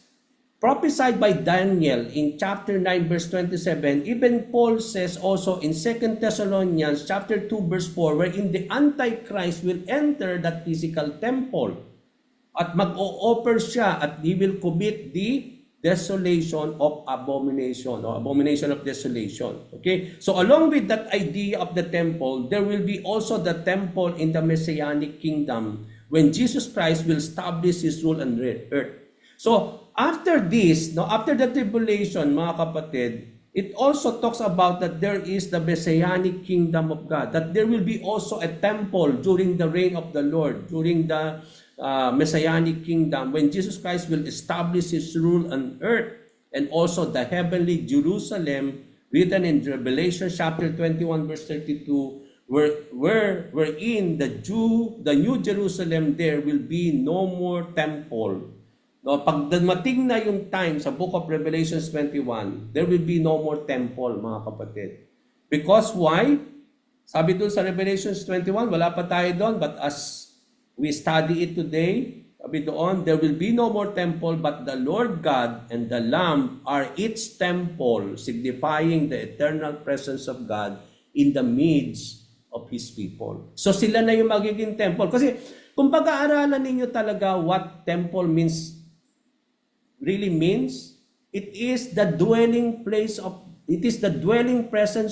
prophesied by Daniel in chapter 9 verse 27, even Paul says also in 2 Thessalonians chapter 2 verse 4, wherein the Antichrist will enter that physical temple. At mag-o-offer siya at he will commit the desolation of abomination or abomination of desolation. Okay? So along with that idea of the temple, there will be also the temple in the Messianic kingdom when Jesus Christ will establish his rule on earth. So after this, after the tribulation, mga kapatid, it also talks about that there is the Messianic kingdom of God, that there will be also a temple during the reign of the Lord, during the Messianic kingdom, when Jesus Christ will establish his rule on earth, and also the heavenly Jerusalem, written in Revelation chapter 21 verse 32, wherein the New Jerusalem, there will be no more temple. No, pag dumating na yung time sa book of Revelation 21, there will be no more temple, mga kapatid. Because why? Sabi doon sa Revelation 21, wala pa tayo doon, but as we study it today, sabi doon, there will be no more temple, but the Lord God and the Lamb are its temple, signifying the eternal presence of God in the midst of His people. So sila na yung magiging temple. Kasi kung pag-aaralan ninyo talaga what temple really means, it is the dwelling presence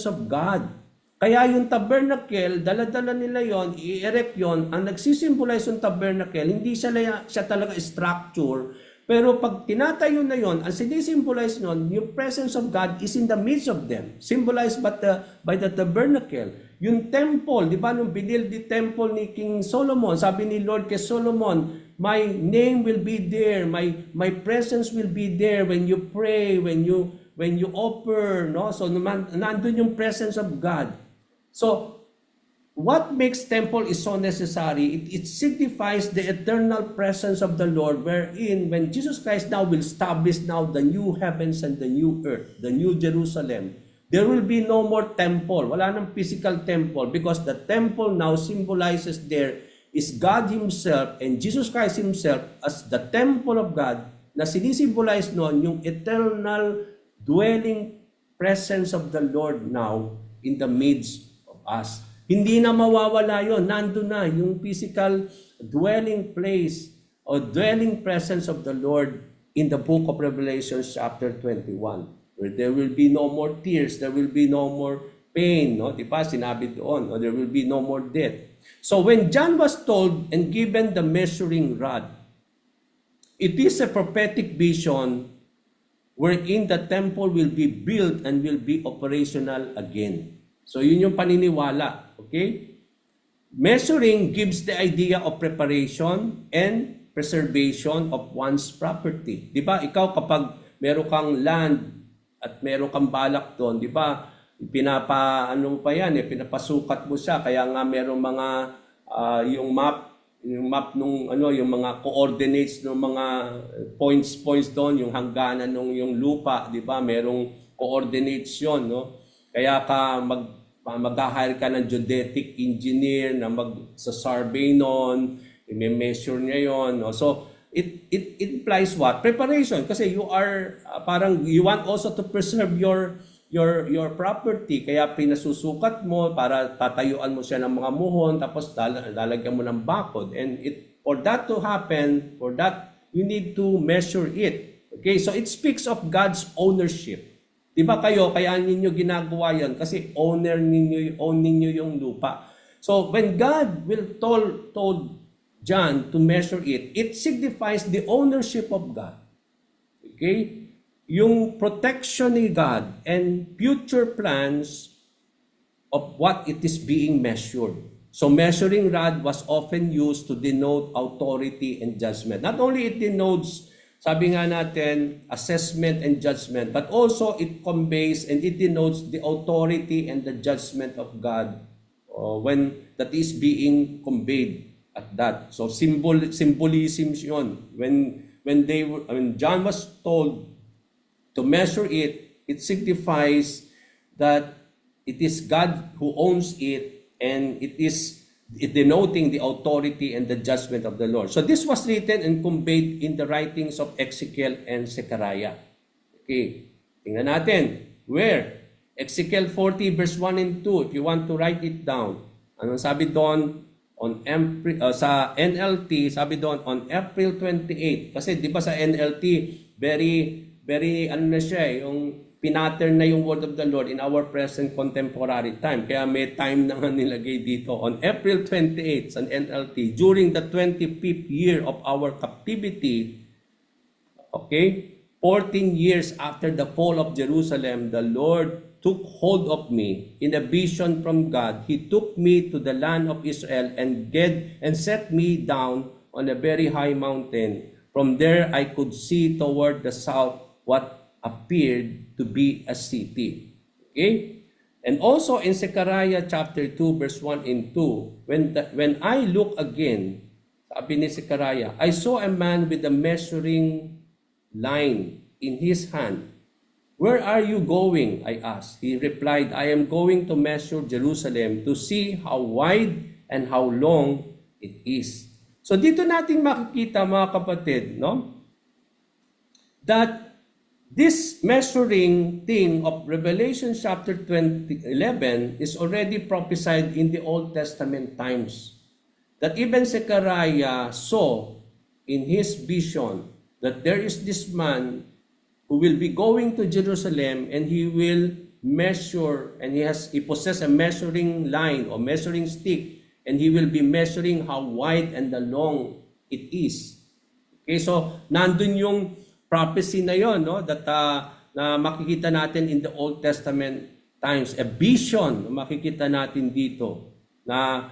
of God. Kaya yung tabernacle, dala-dala nila yon, i-erect yon. Ang nagsisimbolize yung tabernacle, hindi siya talaga structure. Pero pag tinatayo na yon, ang sinisimbolize nun, yung presence of God is in the midst of them. Symbolized by the tabernacle. Yung temple, di ba, nung binil the temple ni King Solomon, sabi ni Lord kay Solomon, my name will be there, my presence will be there when you pray, when you offer, no? So nandun yung presence of God. So, what makes temple is so necessary? It signifies the eternal presence of the Lord, wherein when Jesus Christ now will establish now the new heavens and the new earth, the new Jerusalem, there will be no more temple. Wala nang physical temple, because the temple now symbolizes there is God Himself and Jesus Christ Himself as the temple of God, na sinisimbolize noon yung eternal dwelling presence of the Lord now in the midst us. Hindi na mawawala yon. Nandun na yung physical dwelling place or dwelling presence of the Lord in the book of Revelation chapter 21, where there will be no more tears, there will be no more pain, no? Diba? Sinabi doon, or there will be no more death. So when John was told and given the measuring rod, it is a prophetic vision wherein the temple will be built and will be operational again. So yun yung paniniwala, okay? Measuring gives the idea of preparation and preservation of one's property. Di ba? Ikaw kapag meron kang land at meron kang balak doon, di ba? Ano pa yan, pinapasukat mo siya. Kaya nga meron mga yung map nung yung mga coordinates ng mga points doon, yung hangganan ng yung lupa, di ba? Merong coordinates yun, no? Kaya ka mag-hire ka ng geodetic engineer na sa-survey noon, i-measure niya yon, no? So it implies what? Preparation, kasi you are parang you want also to preserve your property, kaya pinasusukat mo para tatayuan mo siya ng mga muhon, tapos lalagyan mo ng bakod, and for that to happen, for that you need to measure it. Okay, so it speaks of God's ownership. Di ba kayo, kaya ninyo ginagawa yan kasi own ninyo yung lupa. So when God told John to measure it, it signifies the ownership of God. Okay? Yung protection ni God and future plans of what it is being measured. So measuring rod was often used to denote authority and judgment. Not only it denotes, sabi nga natin, assessment and judgment, but also it conveys and it denotes the authority and the judgment of God when that is being conveyed at that. So symbolism yun. When John was told to measure it, it signifies that it is God who owns it, and it denoting the authority and the judgment of the Lord. So this was written and conveyed in the writings of Ezekiel and Zechariah. Okay, tingnan natin. Where? Ezekiel 40 verse 1 and 2, if you want to write it down. Anong sabi doon? Sa NLT, sabi doon, on April 28. Kasi di ba sa NLT, very ano na siya, yung pinattern na yung word of the Lord in our present contemporary time. Kaya may time na nga nilagay dito. On April 28 sa NLT, during the 25th year of our captivity, okay, 14 years after the fall of Jerusalem, the Lord took hold of me in a vision from God. He took me to the land of Israel and set me down on a very high mountain. From there, I could see toward the south what appeared to be a city. Okay? And also in Zechariah chapter 2 verse 1 and 2, when I look again, sabi ni Zechariah, I saw a man with a measuring line in his hand. Where are you going? I asked. He replied, I am going to measure Jerusalem to see how wide and how long it is. So dito natin makikita mga kapatid, no? That this measuring thing of Revelation chapter 11 is already prophesied in the Old Testament times. That even Zechariah saw in his vision that there is this man who will be going to Jerusalem and he will measure, and he possesses a measuring line or measuring stick, and he will be measuring how wide and the long it is. Okay, so nandun yung prophecy na yon, no, that na makikita natin in the Old Testament times, a vision na makikita natin dito na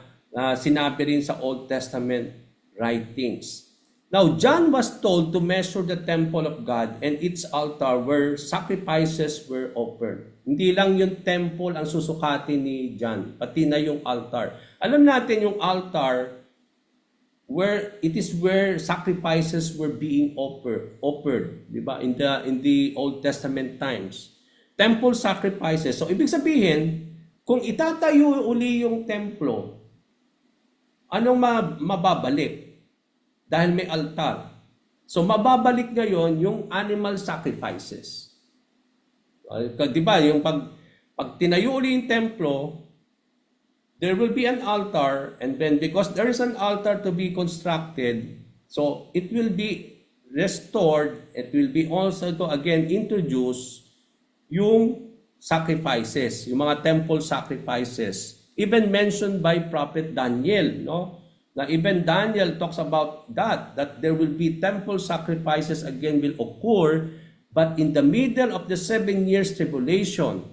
sinabi rin sa Old Testament writings. Now, John was told to measure the temple of God and its altar where sacrifices were offered. Hindi lang yung temple ang susukatin ni John, pati na yung altar. Alam natin yung altar, it is where sacrifices were being offered, di ba? In the Old Testament times. Temple sacrifices. So ibig sabihin, kung itatayo uli yung templo, anong mababalik? Dahil may altar. So mababalik ngayon yung animal sacrifices. Di ba? Yung pag tinayo uli yung templo, there will be an altar, and then because there is an altar to be constructed, so it will be restored, it will be also to again introduce yung sacrifices, yung mga temple sacrifices, even mentioned by Prophet Daniel, no? Na even Daniel talks about that there will be temple sacrifices again will occur, but in the middle of the 7 years tribulation,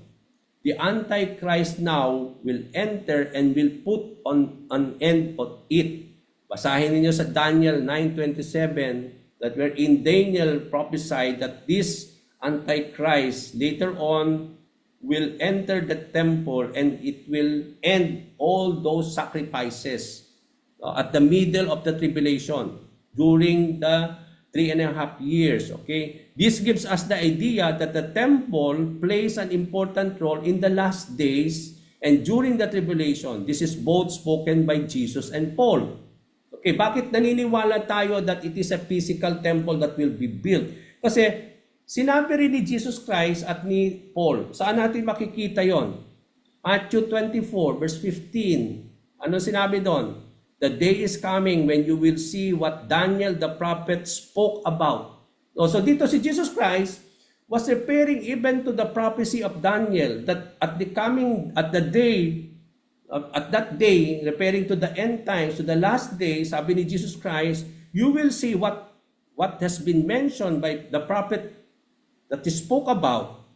the Antichrist now will enter and will put on an end of it. Basahin niyo sa Daniel 9:27 that wherein Daniel prophesied that this Antichrist later on will enter the temple and it will end all those sacrifices at the middle of the tribulation during the 3.5 years. Okay, this gives us the idea that the temple plays an important role in the last days and during the tribulation. This is both spoken by Jesus and Paul. Okay, bakit naniniwala tayo that it is a physical temple that will be built? Kasi sinabi rin ni Jesus Christ at ni Paul. Saan natin makikita yon? Matthew 24 verse 15. Ano sinabi doon? The day is coming when you will see what Daniel the prophet spoke about. So dito si Jesus Christ was referring even to the prophecy of Daniel that at that day, referring to the end times, to the last days, sabi ni Jesus Christ, you will see what has been mentioned by the prophet that he spoke about,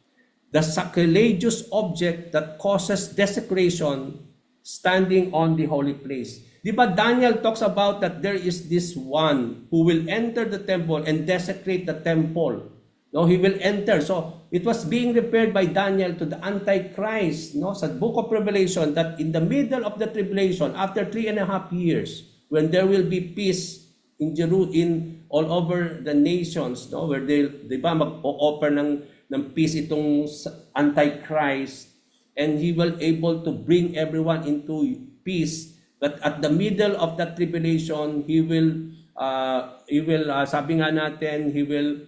the sacrilegious object that causes desecration standing on the holy place. Di ba Daniel talks about that there is this one who will enter the temple and desecrate the temple. No, he will enter. So it was being referred by Daniel to the Antichrist, no, sa book of Revelation, that in the middle of the tribulation, after 3.5 years, when there will be peace in Jerusalem, all over the nations, no, where they ba mag-offer ng peace itong Antichrist, and he will able to bring everyone into peace. But at the middle of that tribulation, he will sabi nga natin, he will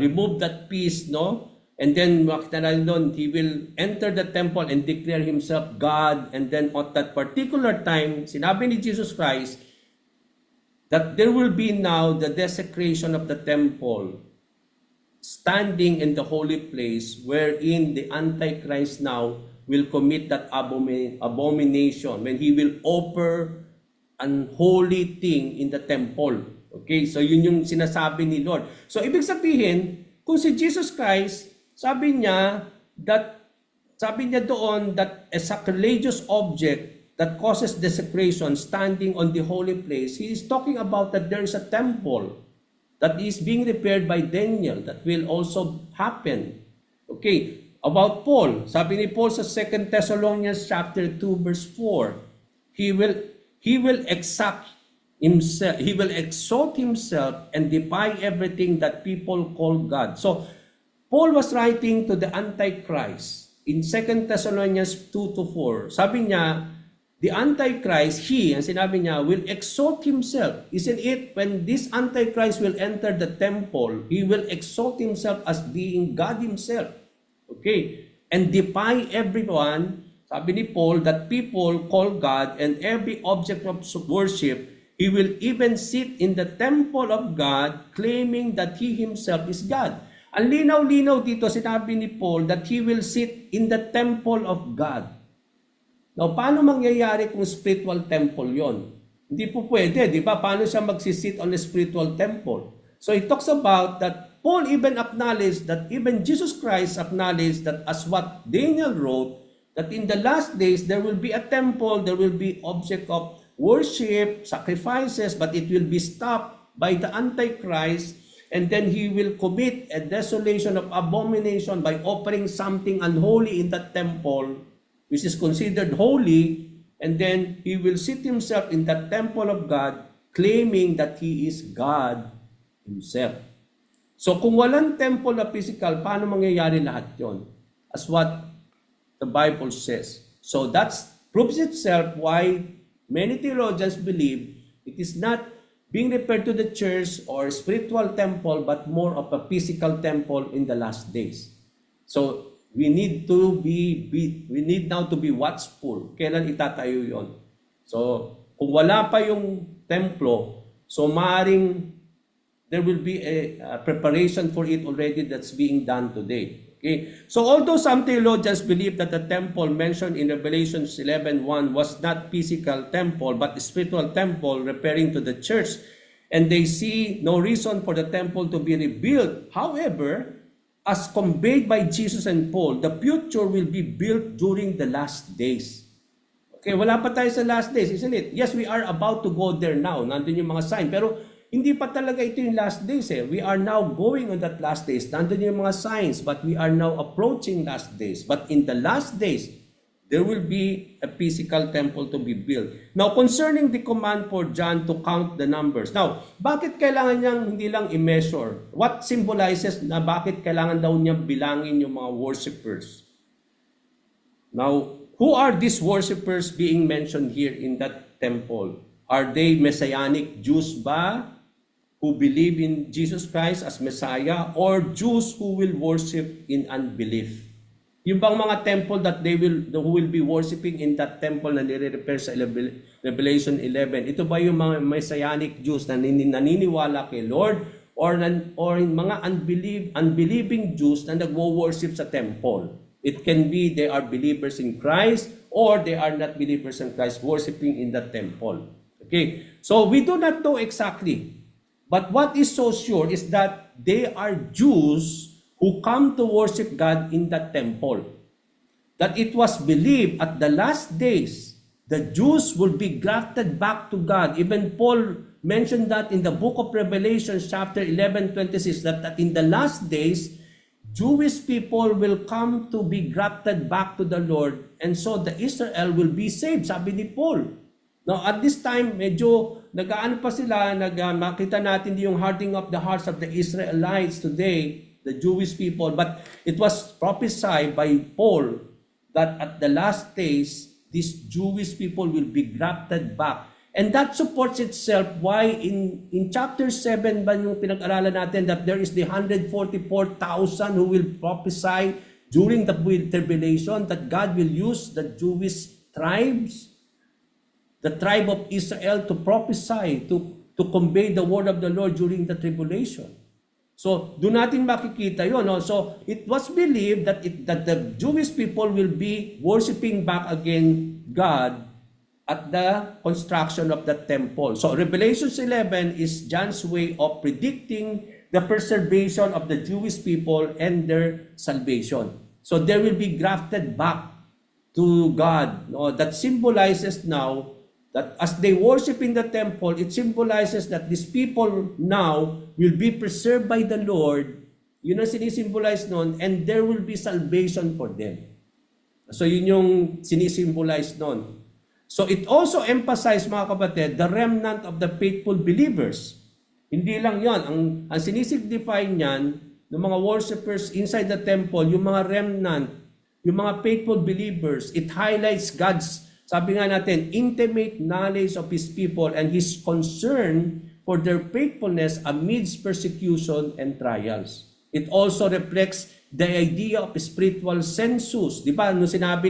remove that peace, no? And then makita natin doon, he will enter the temple and declare himself God. And then at that particular time, sinabi ni Jesus Christ that there will be now the desecration of the temple standing in the holy place wherein the Antichrist now will commit that abomination when he will offer an holy thing in the temple. Okay, so yun yung sinasabi ni Lord. So ibig sabihin, kung si Jesus Christ, sabi niya doon that a sacrilegious object that causes desecration standing on the holy place, he is talking about that there is a temple that is being repaired by Daniel that will also happen. Okay, about Paul, sabi ni Paul sa 2 Thessalonians chapter 2 verse 4, he will exalt himself and defy everything that people call God. So Paul was writing to the Antichrist in 2 Thessalonians 2-4. Sabi niya, the Antichrist, ang sinabi niya, will exalt himself. Isn't it? When this Antichrist will enter the temple, he will exalt himself as being God himself. Okay? And defy everyone, sabi ni Paul, that people call God and every object of worship. He will even sit in the temple of God claiming that he himself is God. Ang linaw-linaw dito, sinabi ni Paul that he will sit in the temple of God. Now, paano mangyayari kung spiritual temple yon? Hindi po pwede, di ba? Paano siya magsisit on a spiritual temple? So, it talks about that Paul even acknowledged that even Jesus Christ acknowledged that as what Daniel wrote, that in the last days, there will be a temple, there will be object of worship, sacrifices, but it will be stopped by the Antichrist, and then he will commit a desolation of abomination by offering something unholy in that temple, which is considered holy, and then he will sit himself in the temple of God, claiming that he is God himself. So kung walang temple na physical, paano mangyayari lahat yon? As what the Bible says. So that proves itself why many theologians believe it is not being referred to the church or spiritual temple, but more of a physical temple in the last days. So we need now to be watchful. Kailan itatayo yon? So kung wala pa yung templo, so maaaring there will be a preparation for it already that's being done today. Okay? So although some theologians believe that the temple mentioned in Revelation 11:1 was not physical temple but a spiritual temple referring to the church, and they see no reason for the temple to be rebuilt. However, as conveyed by Jesus and Paul, the future will be built during the last days. Okay, wala pa tayo sa last days, isn't it? Yes, we are about to go there now. Nandun yung mga sign. Pero hindi pa talaga ito yung last days eh. We are now going on that last days. Nandun yung mga signs, but we are now approaching last days. But in the last days, there will be a physical temple to be built. Now, concerning the command for John to count the numbers. Now, bakit kailangan niyang hindi lang i-measure? What symbolizes na bakit kailangan daw niyang bilangin yung mga worshipers? Now, who are these worshipers being mentioned here in that temple? Are they Messianic Jews ba who believe in Jesus Christ as Messiah, or Jews who will worship in unbelief? Yung bang mga temple that who will be worshiping in that temple na nire-refer sa Revelation 11, ito ba yung mga Messianic Jews na naniniwala kay Lord, or yung mga unbelieving Jews na nagwo-worship sa temple? It can be they are believers in Christ, or they are not believers in Christ worshiping in that temple. Okay, so we do not know exactly. But what is so sure is that they are Jews who come to worship God in that temple. That it was believed at the last days, the Jews will be grafted back to God. Even Paul mentioned that in the book of Revelation, chapter 11:26, that in the last days, Jewish people will come to be grafted back to the Lord, and so the Israel will be saved, sabi ni Paul. Now, at this time, medyo nag-aano pa sila, makita natin yung hardening of the hearts of the Israelites today, the Jewish people, but it was prophesied by Paul that at the last days, these Jewish people will be grafted back. And that supports itself why in chapter 7 ba yung pinag-aralan natin that there is the 144,000 who will prophesy during the tribulation, that God will use the Jewish tribes, the tribe of Israel, to prophesy, to convey the word of the Lord during the tribulation. So, doon natin makikita yun. No? So, it was believed that the Jewish people will be worshiping back again God at the construction of the temple. So, Revelation 11 is John's way of predicting the preservation of the Jewish people and their salvation. So, they will be grafted back to God. No? That symbolizes now that as they worship in the temple, it symbolizes that these people now will be preserved by the Lord. Yun ang sinisimbolize nun, and there will be salvation for them. So yun yung sinisimbolize nun. So it also emphasizes, mga kapatid, the remnant of the faithful believers. Hindi lang yon. Ang sinisignify niyan, ng mga worshipers inside the temple, yung mga remnant, yung mga faithful believers, it highlights God's, sabi nga natin, intimate knowledge of His people and His concern for their faithfulness amidst persecution and trials. It also reflects the idea of spiritual census. Di ba? Nung sinabi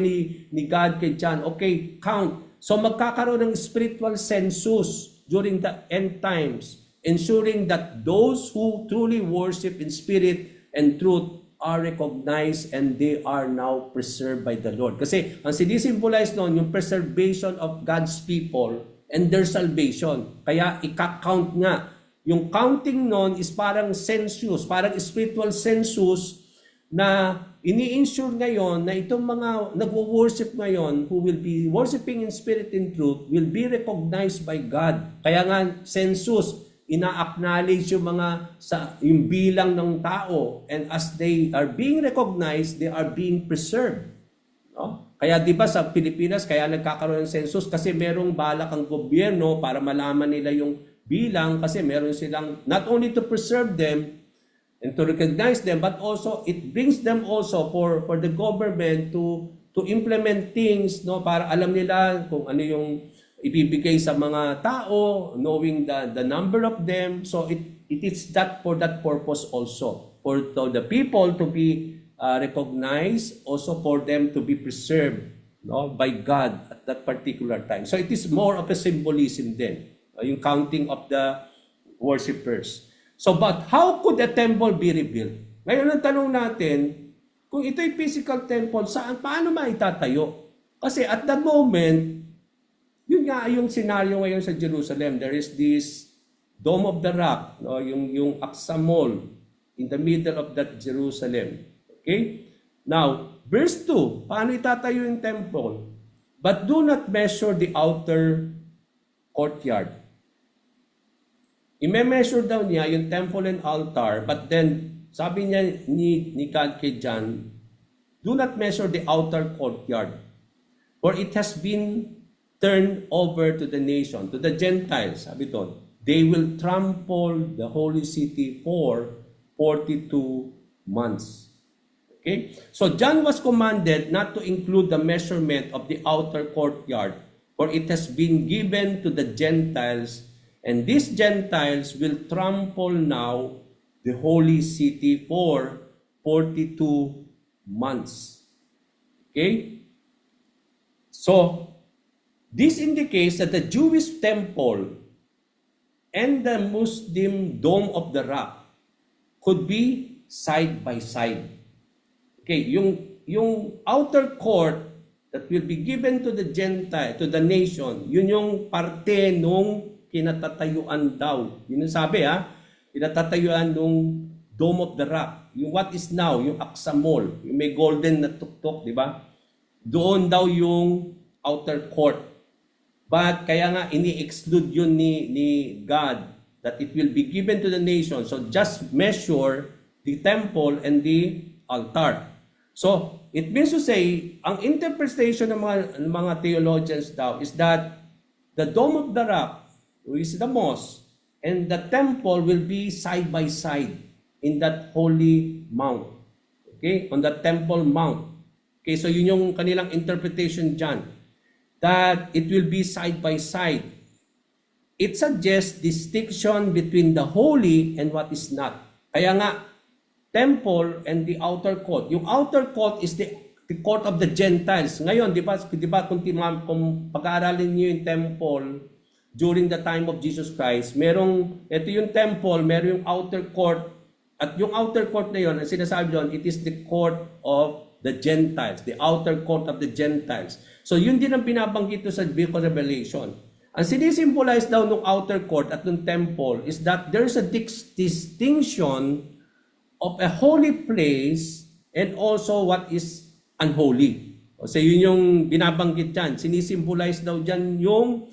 ni God kay John, okay, count. So magkakaroon ng spiritual census during the end times, ensuring that those who truly worship in spirit and truth are recognized and they are now preserved by the Lord. Kasi ang sinisimbolize noon, yung preservation of God's people and their salvation. Kaya ika-count nga. Yung counting noon is parang census, parang spiritual census na ini-ensure ngayon na itong mga nagwo-worship ngayon who will be worshiping in spirit and truth will be recognized by God. Kaya nga census, ina-acknowledge yung yung bilang ng tao, and as they are being recognized, they are being preserved. No? Kaya di ba sa Pilipinas, kaya nagkakaroon ng census kasi merong balak ang gobyerno para malaman nila yung bilang, kasi meron silang not only to preserve them and to recognize them, but also it brings them also for the government to implement things, no, para alam nila kung ano yung ibibigay sa mga tao, knowing the number of them. So it is that for that purpose also, for the people to be recognized, also for them to be preserved, no, by God at that particular time. So it is more of a symbolism din, yung counting of the worshipers. So but how could a temple be rebuilt? Ngayon ang tanong natin, kung ito'y physical temple, paano maitatayo? Kasi at that moment, yun nga yung scenario ngayon sa Jerusalem. There is this Dome of the Rock, no? yung Aqsa Mall. in the middle of that Jerusalem. Okay? Now, verse 2, paano itatayo yung temple? But do not measure the outer courtyard. I-measure daw niya yung temple and altar, but then, sabi niya ni God kay John, do not measure the outer courtyard, for it has been turned over to the nation, to the Gentiles. Sabi doon, they will trample the holy city for 42 months. Okay? So John was commanded not to include the measurement of the outer courtyard, for it has been given to the Gentiles, and these Gentiles will trample now the holy city for 42 months. Okay? So, this indicates that the Jewish temple and the Muslim Dome of the Rock could be side by side. Okay, yung outer court that will be given to the Gentile, to the nation, yun yung parte nung kinatatayuan daw. Yun yung sabi kinatatayuan nung Dome of the Rock. Yung what is now, yung Aqsa Mall, yung may golden na tuktok, di ba? Doon daw yung outer court. But kaya nga ini-exclude yun ni God that it will be given to the nation. So just measure the temple and the altar. So it means to say, ang interpretation ng mga theologians daw is that the Dome of the Rock, which is the mosque, and the temple will be side by side in that holy mount. Okay? On the temple mount. Okay, so yun yung kanilang interpretation dyan. That it will be side by side. It suggests distinction between the holy and what is not. Kaya nga, temple and the outer court. Yung outer court is the court of the Gentiles. Ngayon, di ba kung pag-aaralin niyo yung temple during the time of Jesus Christ, ito yung temple, meron yung outer court, at yung outer court na yun, ang sinasabi doon, it is the court of the Gentiles, the outer court of the Gentiles. So yun din ang binabanggit sa Book of Revelation. Ang sinisimbolize daw ng outer court at ng temple is that there is a distinction of a holy place and also what is unholy. So yun yung binabanggit dyan. Sinisimbolize daw dyan yung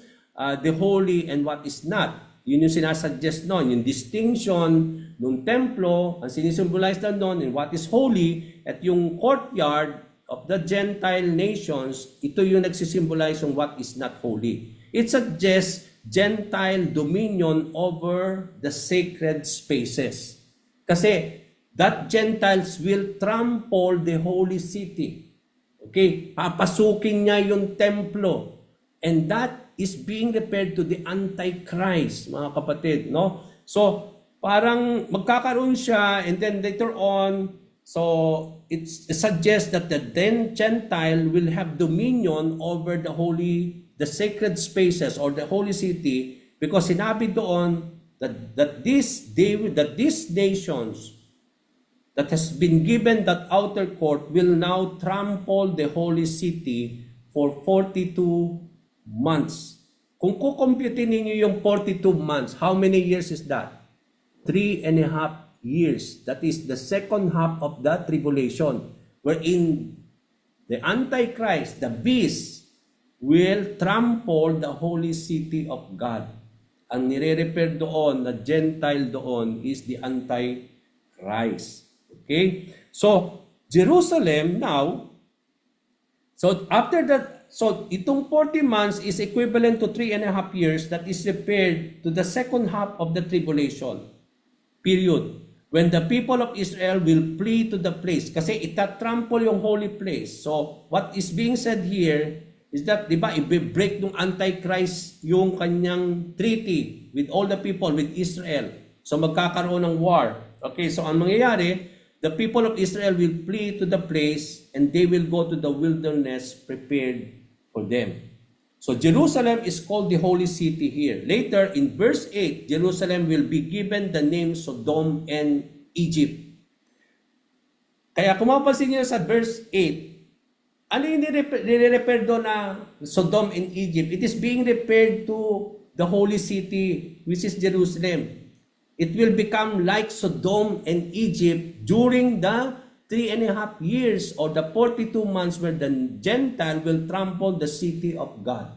the holy and what is not. Yun yung sinasuggest noon, yung distinction ng templo, ang sinisimbolize daw noon in what is holy, at yung courtyard of the Gentile nations, ito yung nagsisimbolize ng what is not holy. It suggests Gentile dominion over the sacred spaces. Kasi that Gentiles will trample the holy city. Okay? Papasukin niya yung templo. And that is being referred to the Antichrist, mga kapatid, no? So, parang magkakaroon siya, and then later on, so it suggests that the then Gentile will have dominion over the sacred spaces or the holy city, because sinabi doon that these nations that has been given that outer court will now trample the holy city for 42 months. Kung kukumputin ninyo yung 42 months, how many years is that? 3.5 years. That is the second half of the tribulation, wherein the Antichrist, the beast, will trample the holy city of God. Ang nire-refer doon, na Gentile doon, is the Antichrist. Okay? So, Jerusalem now, so after that, so itong 40 months is equivalent to 3.5 years that is referred to the second half of the tribulation period, when the people of Israel will flee to the place. Kasi itatrample yung holy place. So what is being said here is that, di ba, i-break ng Antichrist yung kanyang treaty with all the people, with Israel. So magkakaroon ng war. Okay, so ang mangyayari, the people of Israel will flee to the place and they will go to the wilderness prepared for them. So Jerusalem is called the holy city here. Later in verse 8, Jerusalem will be given the name Sodom and Egypt. Kaya kung mapapansin niyo sa verse 8, ano yung nire-refer doon na Sodom and Egypt? It is being referred to the holy city, which is Jerusalem. It will become like Sodom and Egypt during the 3.5 years or the 42 months where the Gentile will trample the city of God.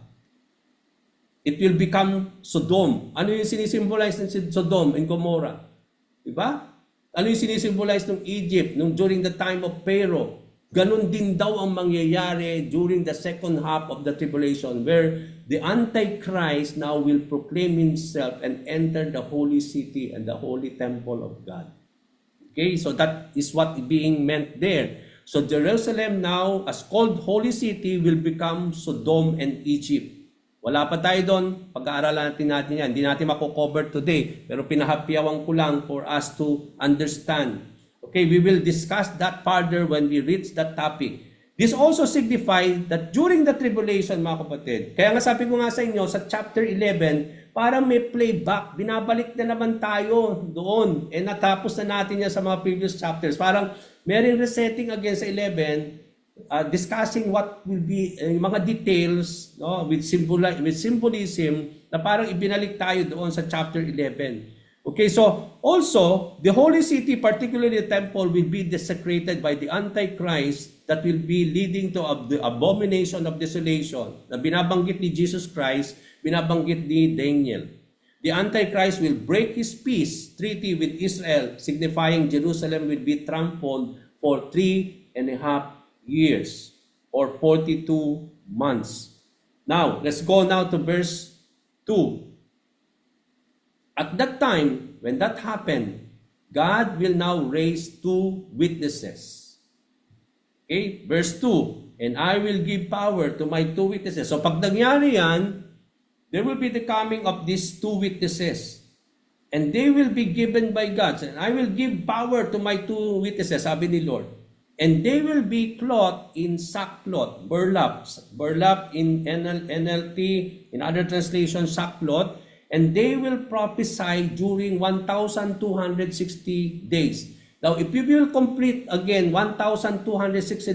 It will become Sodom. Ano yung sinisimbolize ng Sodom and Gomorrah? Diba? Ano yung sinisimbolize ng Egypt during the time of Pharaoh? Ganun din daw ang mangyayari during the second half of the tribulation where the Antichrist now will proclaim himself and enter the holy city and the holy temple of God. Okay, so that is what being meant there. So Jerusalem now, as called holy city, will become Sodom and Egypt. Wala pa tayo doon, pag-aaralan natin yan. Hindi natin mako-cover today, pero pinahapyawan ko lang for us to understand. Okay, we will discuss that further when we reach that topic. This also signifies that during the tribulation, mga kapatid, kaya nga sabi ko nga sa inyo, sa chapter 11, parang may playback, binabalik na naman tayo doon, natapos na natin yan sa mga previous chapters. Parang may resetting again sa 11, discussing what will be mga details, no, with symbolism na parang ibinalik tayo doon sa chapter 11. Okay, so also the holy city, particularly the temple, will be desecrated by the Antichrist that will be leading to the abomination of desolation na binabanggit ni Jesus Christ, binabanggit ni Daniel. The Antichrist will break his peace treaty with Israel, signifying Jerusalem will be trampled for 3.5 years or 42 months. Now, let's go now to verse 2. At that time, when that happened, God will now raise 2 witnesses. Okay, verse 2, and I will give power to my 2 witnesses. So pag nangyari yan, there will be the coming of these 2 witnesses. And they will be given by God. And I will give power to my 2 witnesses, sabi ni Lord. And they will be clothed in sackcloth, burlap in NLT, in other translations, sackcloth, and they will prophesy during 1,260 days. Now, if you will complete again 1,260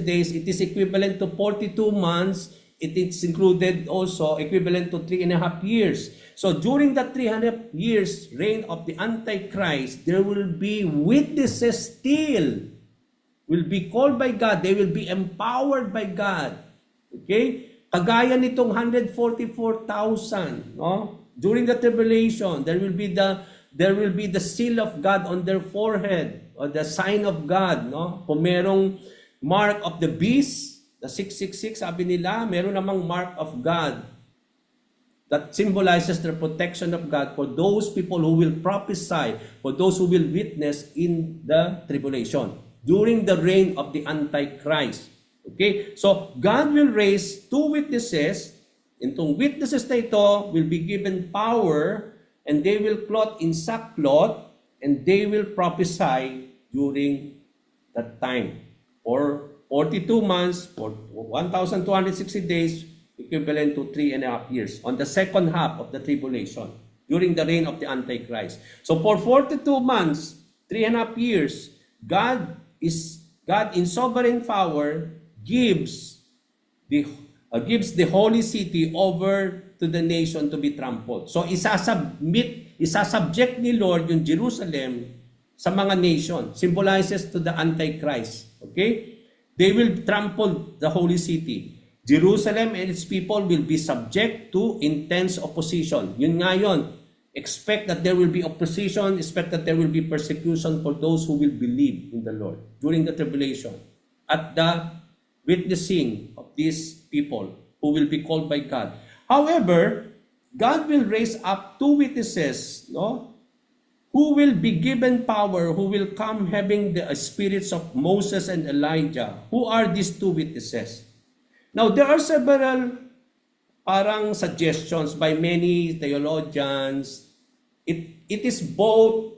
days, it is equivalent to 42 months. It is included also equivalent to 3.5 years. So during the 3.5 years reign of the Antichrist, there will be witnesses still. Will be called by God. They will be empowered by God. Okay? Kagaya nitong 144,000, no? During the tribulation, there will be the seal of God on their forehead, or the sign of God, no? Kung merong mark of the beast, the 666, sabi nila, meron namang mark of God that symbolizes the protection of God for those people who will prophesy, for those who will witness in the tribulation during the reign of the Antichrist. Okay? So, God will raise 2 witnesses. Itong witnesses na ito will be given power, and they will clothe in sackcloth, and they will prophesy during that time. For 42 months, for 1,260 days, equivalent to 3.5 years, on the second half of the tribulation, during the reign of the Antichrist. So for 42 months, 3.5 years, God in sovereign power gives the holy city over to the nation to be trampled. So isasubject ni Lord yung Jerusalem sa mga nation. Symbolizes to the Antichrist. Okay? They will trample the holy city. Jerusalem and its people will be subject to intense opposition. Yun nga yun. Expect that there will be opposition. Expect that there will be persecution for those who will believe in the Lord during the tribulation. At the witnessing of these people who will be called by God. However, God will raise up 2 witnesses, no, who will be given power, who will come having the spirits of Moses and Elijah. Who are these 2 witnesses? Now, there are several parang suggestions by many theologians. It is both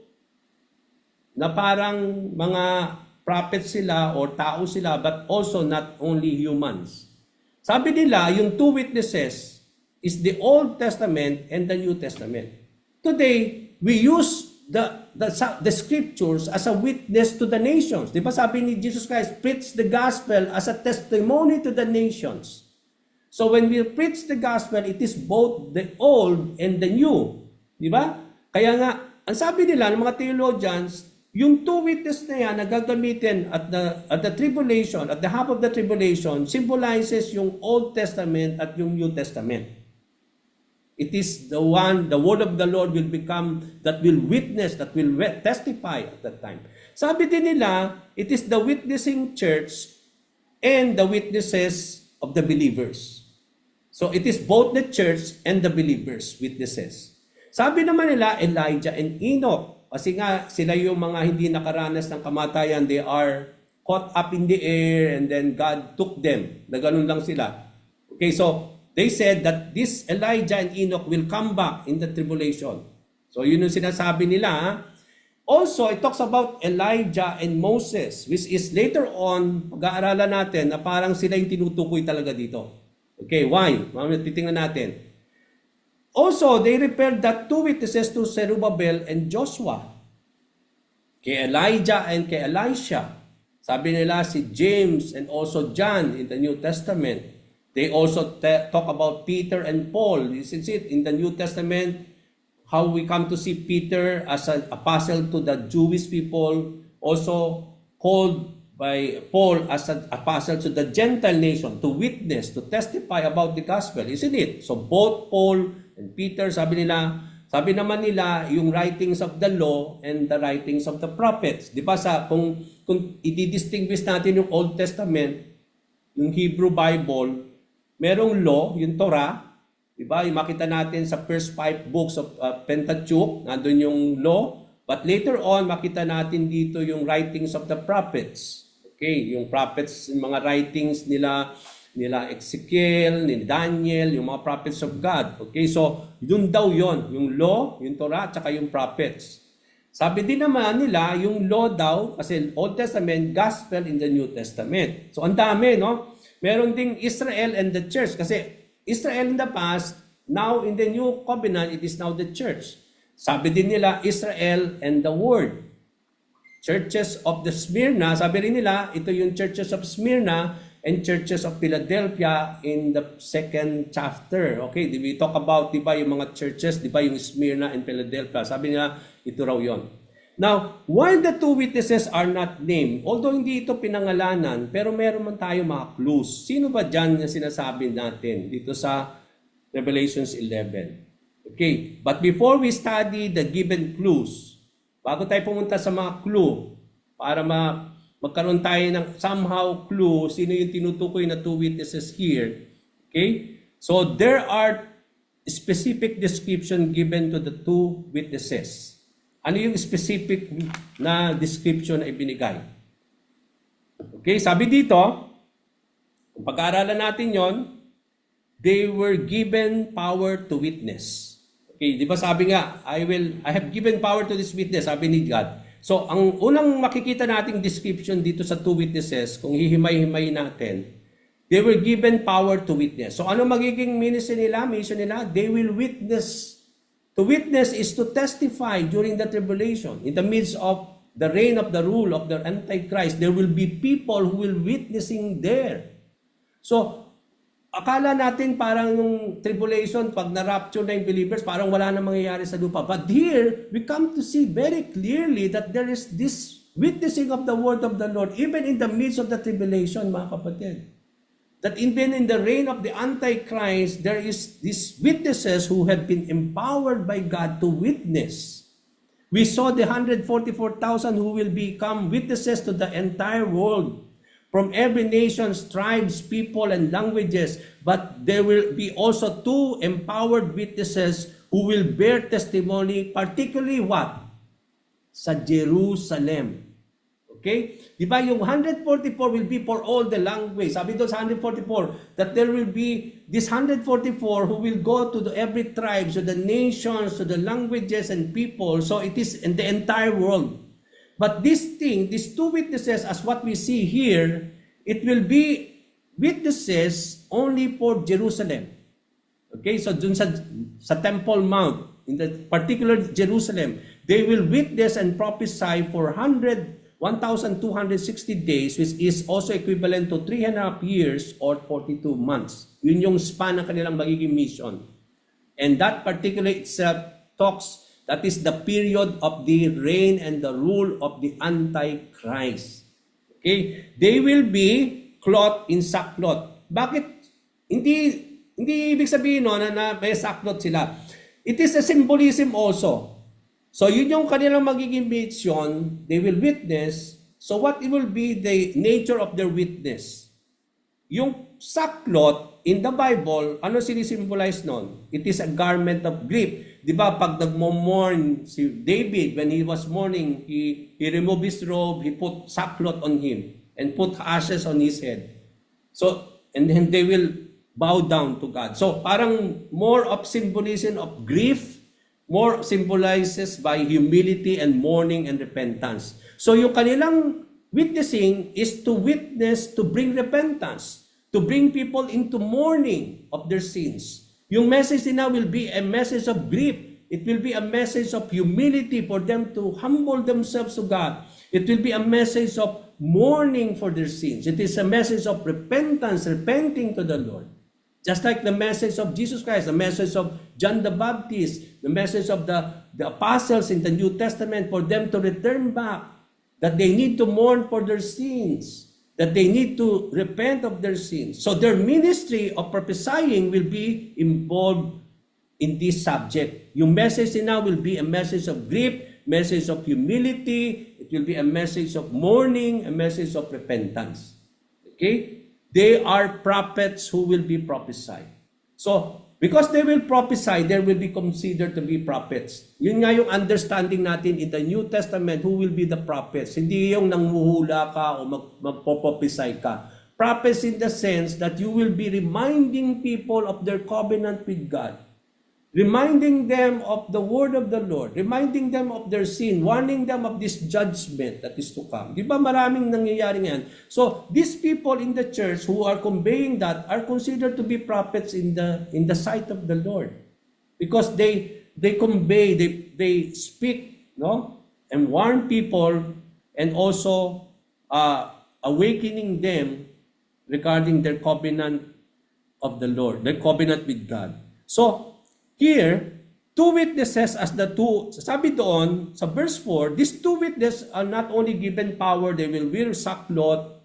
na parang mga prophets sila or tao sila, but also not only humans. Sabi nila, yung 2 witnesses is the Old Testament and the New Testament. Today, we use the scriptures as a witness to the nations. Di ba sabi ni Jesus Christ, preach the gospel as a testimony to the nations. So when we preach the gospel, it is both the old and the new. Di ba? Kaya nga, ang sabi nila ng mga theologians, yung two witness na yan na gagamitin at the tribulation, at the half of the tribulation, symbolizes yung Old Testament at yung New Testament. It is the one, the word of the Lord will become, that will witness, that will testify at that time. Sabi din nila, it is the witnessing church and the witnesses of the believers. So it is both the church and the believers, witnesses. Sabi naman nila, Elijah and Enoch. Kasi nga, sila yung mga hindi nakaranas ng kamatayan. They are caught up in the air and then God took them. Na ganun lang sila. Okay, so they said that this Elijah and Enoch will come back in the tribulation. So yun yung sinasabi nila. Also, it talks about Elijah and Moses, which is later on, pag-aaralan natin na parang sila yung tinutukoy talaga dito. Okay, why? Mamaya titingnan natin. Also, they referred that two witnesses to Zerubbabel and Joshua. Kay Elijah and kay Elisha. Sabi nila si James and also John in the New Testament. They also talk about Peter and Paul. This is it in the New Testament. How we come to see Peter as an apostle to the Jewish people. Also called by Paul as an apostle to the Gentile nation to witness, to testify about the gospel. Isn't it? So both Paul and Peter, sabi naman nila, yung writings of the law and the writings of the prophets. Di ba kung i-distinguish natin yung Old Testament, yung Hebrew Bible, merong law, yung Torah, di ba? Yung makita natin sa first 5 books of Pentateuch, nandun yung law. But later on, makita natin dito yung writings of the prophets. Okay, yung prophets, yung mga writings nila Ezekiel, ni Daniel, yung mga prophets of God. Okay, so yun daw yon, yung law, yung Torah, tsaka yung prophets. Sabi din naman nila, yung law daw, kasi Old Testament, gospel in the New Testament. So ang dami, no? Meron ding Israel and the church. Kasi Israel in the past, now in the New Covenant, it is now the church. Sabi din nila, Israel and the Word. Churches of the Smyrna, sabi rin nila, ito yung churches of Smyrna and churches of Philadelphia in the 2nd chapter. Okay, we talk about, di ba, yung mga churches, di ba, yung Smyrna and Philadelphia. Sabi nila, ito raw yon. Now, while the two witnesses are not named, although hindi ito pinangalanan, pero meron man tayo mga clues. Sino ba dyan na sinasabi natin dito sa Revelations 11? Okay, but before we study the given clues, bago tayo pumunta sa mga clue, para magkaroon tayo ng somehow clue, sino yung tinutukoy na two witnesses here. Okay? So, there are specific description given to the two witnesses. Ano yung specific na description na ibinigay? Okay? Sabi dito, kung pag-aaralan natin yon, they were given power to witness. Okay, di ba sabi nga, I have given power to this witness, sabi ni God. So, ang unang makikita nating description dito sa two witnesses, kung hihimay-himay natin, they were given power to witness. So, ano magiging mission nila? They will witness. To witness is to testify during the tribulation. In the midst of the reign of the rule of the Antichrist, there will be people who will witnessing there. So, akala natin parang yung tribulation, pag na-rapture na yung believers, parang wala na mangyayari sa lupa. But here, we come to see very clearly that there is this witnessing of the word of the Lord, even in the midst of the tribulation, mga kapatid. That even in the reign of the Antichrist, there is these witnesses who have been empowered by God to witness. We saw the 144,000 who will become witnesses to the entire world, from every nation, tribes, people, and languages. But there will be also two empowered witnesses who will bear testimony, particularly what? Sa Jerusalem. Okay? Di ba yung 144 will be for all the language. Sabi doon sa 144 that there will be this 144 who will go to every tribe, to the nations, to the languages and people. So it is in the entire world. But this thing, these two witnesses, as what we see here, it will be witnesses only for Jerusalem. Okay, so dun sa Temple Mount, in the particular Jerusalem, they will witness and prophesy for 1,260 days, which is also equivalent to 3.5 years or 42 months. Yun yung span ng kanilang magiging mission. And that particular itself talks That is the period of the reign and the rule of the Antichrist. Okay? They will be clothed in sackcloth. Bakit? Hindi ibig sabihin no, na may sackcloth sila. It is a symbolism also. So yun yung kanilang magiging mission, they will witness. So what it will be the nature of their witness? Yung sackcloth in the Bible, ano sinisimbolize nun? It is a garment of grief. Di ba pag nagmo-mourn si David, when he was mourning, he removed his robe, he put sackcloth on him and put ashes on his head. So, and then they will bow down to God. So parang more of symbolism of grief, more symbolizes by humility and mourning and repentance. So yung kanilang witnessing is to witness, to bring repentance, to bring people into mourning of their sins. Yung message nila will be a message of grief. It will be a message of humility for them to humble themselves to God. It will be a message of mourning for their sins. It is a message of repentance, repenting to the Lord. Just like the message of Jesus Christ, the message of John the Baptist, the message of the apostles in the New Testament for them to return back, that they need to mourn for their sins, that they need to repent of their sins. So their ministry of prophesying will be involved in this subject. Yung message nila will be a message of grief, message of humility, it will be a message of mourning, a message of repentance. Okay? They are prophets who will be prophesied. So, because they will prophesy, they will be considered to be prophets. Yun nga yung understanding natin in the New Testament, who will be the prophets. Hindi yung nanghuhula ka o magpo-prophesy ka. Prophets in the sense that you will be reminding people of their covenant with God. Reminding them of the word of the Lord, reminding them of their sin, warning them of this judgment that is to come. Di ba maraming nangyayari ngayon? So, these people in the church who are conveying that are considered to be prophets in the sight of the Lord. Because they convey, they speak, no? And warn people and also awakening them regarding their covenant of the Lord, their covenant with God. So, here, two witnesses as the two, sabi doon, sa verse 4, these two witnesses are not only given power, they will wear sackcloth,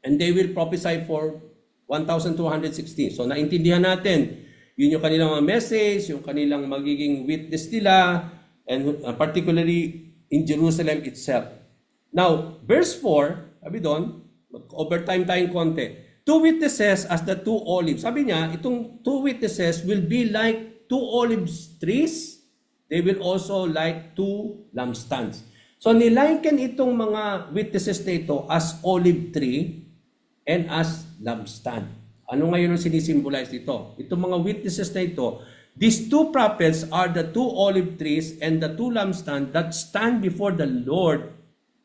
and they will prophesy for 1,260. So, naintindihan natin, yun yung kanilang message, yung kanilang magiging witness nila, and particularly in Jerusalem itself. Now, verse 4, sabi doon, overtime tayong konti, two witnesses as the two olives. Sabi niya, itong two witnesses will be like two olive trees, they will also like two lampstands. So niliken itong mga witnesses na ito as olive tree and as lampstand. Ano ngayon ang sinisimbolize dito? Itong mga witnesses na ito, these two prophets are the two olive trees and the two lampstands that stand before the Lord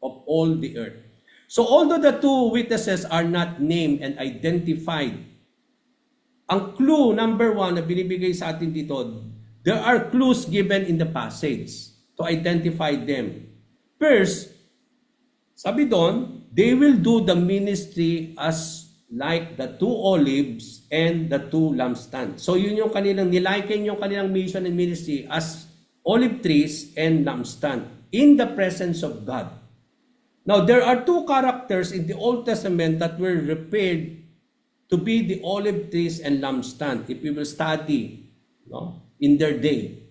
of all the earth. So although the two witnesses are not named and identified, ang clue number 1 na binibigay sa atin dito, there are clues given in the passage to identify them. First, sabi doon, they will do the ministry as like the two olives and the two lampstands. So yun yung kanilang niliken yung kanilang mission and ministry as olive trees and lampstand in the presence of God. Now, there are two characters in the Old Testament that were repaired to be the olive trees and lampstand, if we will study in their day.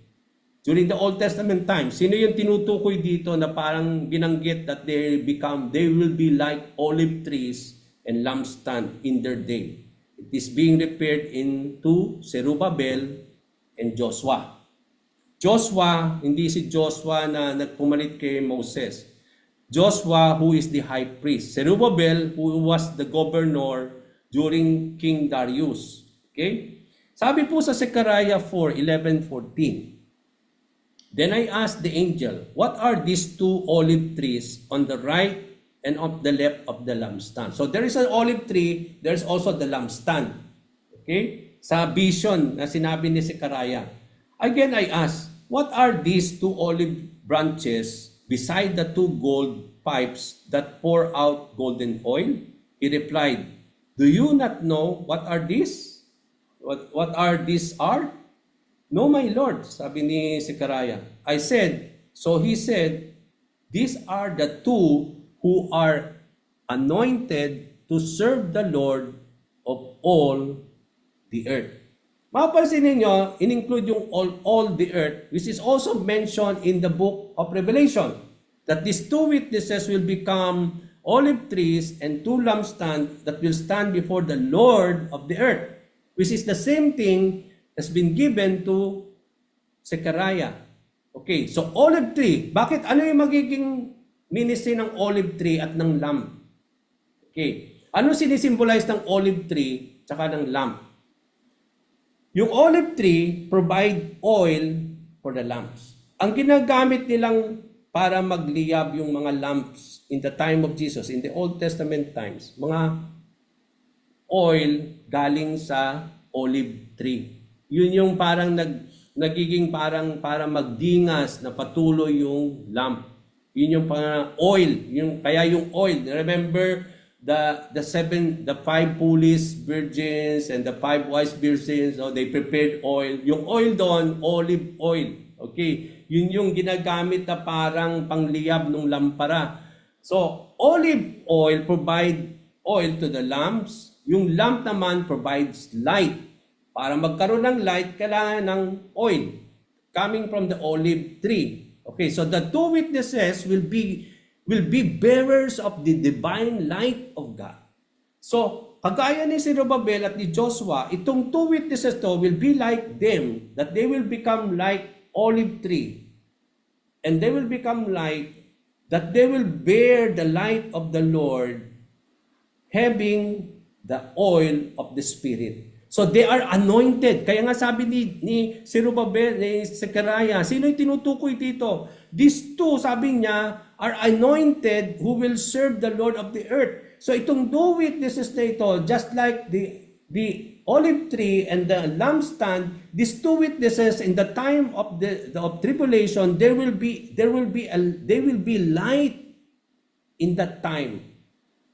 During the Old Testament times, sino yung tinutukoy dito na parang binanggit that they will be like olive trees and lampstand in their day? It is being repaired into Zerubbabel and Joshua. Joshua, hindi si Joshua na nagpumalit kay Moses. Joshua, who is the high priest. Zerubbabel, who was the governor during King Darius. Okay? Sabi po sa Zechariah 4:11-14, then I asked the angel, what are these two olive trees on the right and on the left of the lampstand? So there is an olive tree, there's also the lampstand. Okay? Sa vision na sinabi ni Zechariah. Again, I asked, what are these two olive branches beside the two gold pipes that pour out golden oil? He replied, do you not know what are these? What are these are? No, my Lord, sabi ni Zechariah. I said, so he said, these are the two who are anointed to serve the Lord of all the earth. Mapapansin ninyo, in-include yung all the earth, which is also mentioned in the book of Revelation, that these two witnesses will become olive trees and two lampstands that will stand before the Lord of the earth, which is the same thing has been given to Zechariah. Okay, so olive tree. Bakit? Ano yung magiging ministry ng olive tree at ng lamp? Okay, ano sinisimbolize ng olive tree tsaka ng lamp? Yung olive tree provide oil for the lamps. Ang ginagamit nilang para magliyab yung mga lamps in the time of Jesus, in the Old Testament times, mga oil galing sa olive tree. Yun yung parang nagiging parang para magdingas na patuloy yung lamp. Yun yung oil, kaya yung oil. Remember the five foolish virgins and the five wise virgins, they prepared oil. Yung oil doon, olive oil. Okay, yun yung ginagamit na parang pangliyab ng lampara. So, olive oil provide oil to the lamps. Yung lamp naman provides light. Para magkaroon ng light, kailangan ng oil coming from the olive tree. Okay, so the two witnesses will be bearers of the divine light of God. So, kagaya ni Zerubbabel at ni Joshua, itong two witnesses to will be like them, that they will become like olive tree. And they will become like, that they will bear the light of the Lord, having the oil of the Spirit. So they are anointed. Kaya nga sabi ni Zerubbabel, ni Zechariah, sino yung tinutukoy dito? These two, sabi niya, are anointed who will serve the Lord of the earth. So itong two witnesses na ito, just like the olive tree and the lampstand, these two witnesses in the time of the tribulation, they will be light in that time.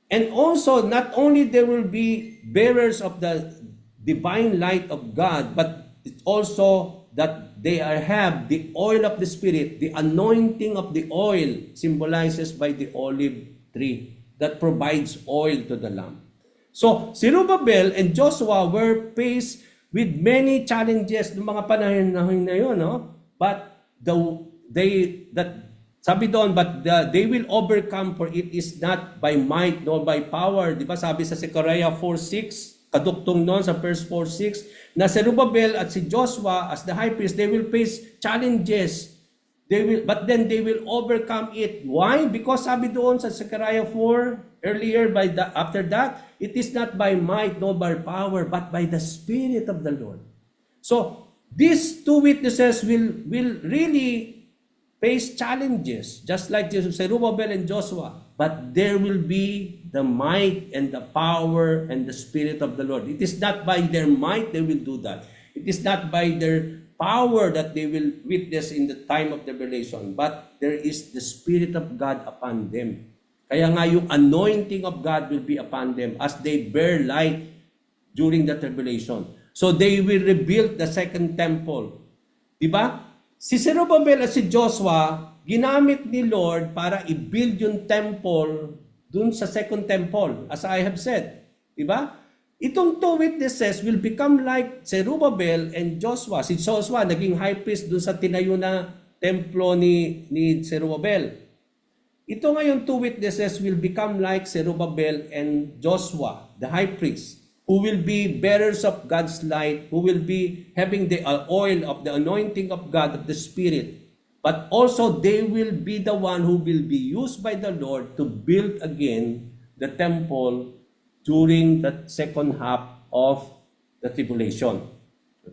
And also, not only they will be bearers of the divine light of God, but it's also that they have the oil of the Spirit. The anointing of the oil symbolizes by the olive tree that provides oil to the lamp. So, Zerubbabel and Joshua were faced with many challenges ng mga panahon na yun, no? But they will overcome, for it is not by might nor by power. Di ba sabi sa Zechariah 4:6, kaduktong noon sa verse 4:6, na Zerubbabel at si Joshua as the high priest, they will face challenges. But then they will overcome it. Why? Because sabi doon sa Zechariah 4 earlier, after that, it is not by might nor by power, but by the Spirit of the Lord. So these two witnesses will really face challenges, just like Zerubbabel and Joshua. But there will be the might and the power and the Spirit of the Lord. It is not by their might they will do that. It is not by their power that they will witness in the time of the revelation, but there is the Spirit of God upon them. Kaya nga yung anointing of God will be upon them as they bear light during the tribulation. So they will rebuild the second temple. Diba? Si Zerubbabel at si Joshua, ginamit ni Lord para i-build yung temple dun sa second temple, as I have said. Diba? Itong two witnesses will become like Zerubbabel and Joshua. Si Joshua naging high priest dun sa tinayo na templo ni Zerubbabel. Ito ngayon, two witnesses will become like Zerubbabel and Joshua, the high priest, who will be bearers of God's light, who will be having the oil of the anointing of God, of the Spirit. But also, they will be the one who will be used by the Lord to build again the temple during the second half of the tribulation.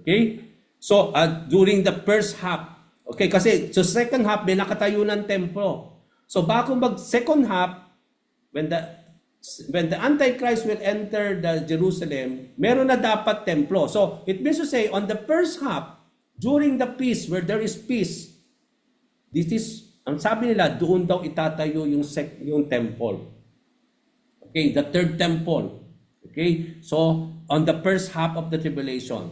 Okay? So, during the first half, okay, kasi so second half, may nakatayo ng templo. So, bago mag-second half, when the Antichrist will enter the Jerusalem, meron na dapat templo. So, it means to say, on the first half, during the peace, where there is peace, this is, ang sabi nila, doon daw itatayo yung temple. Okay, the third temple. Okay, so, on the first half of the tribulation.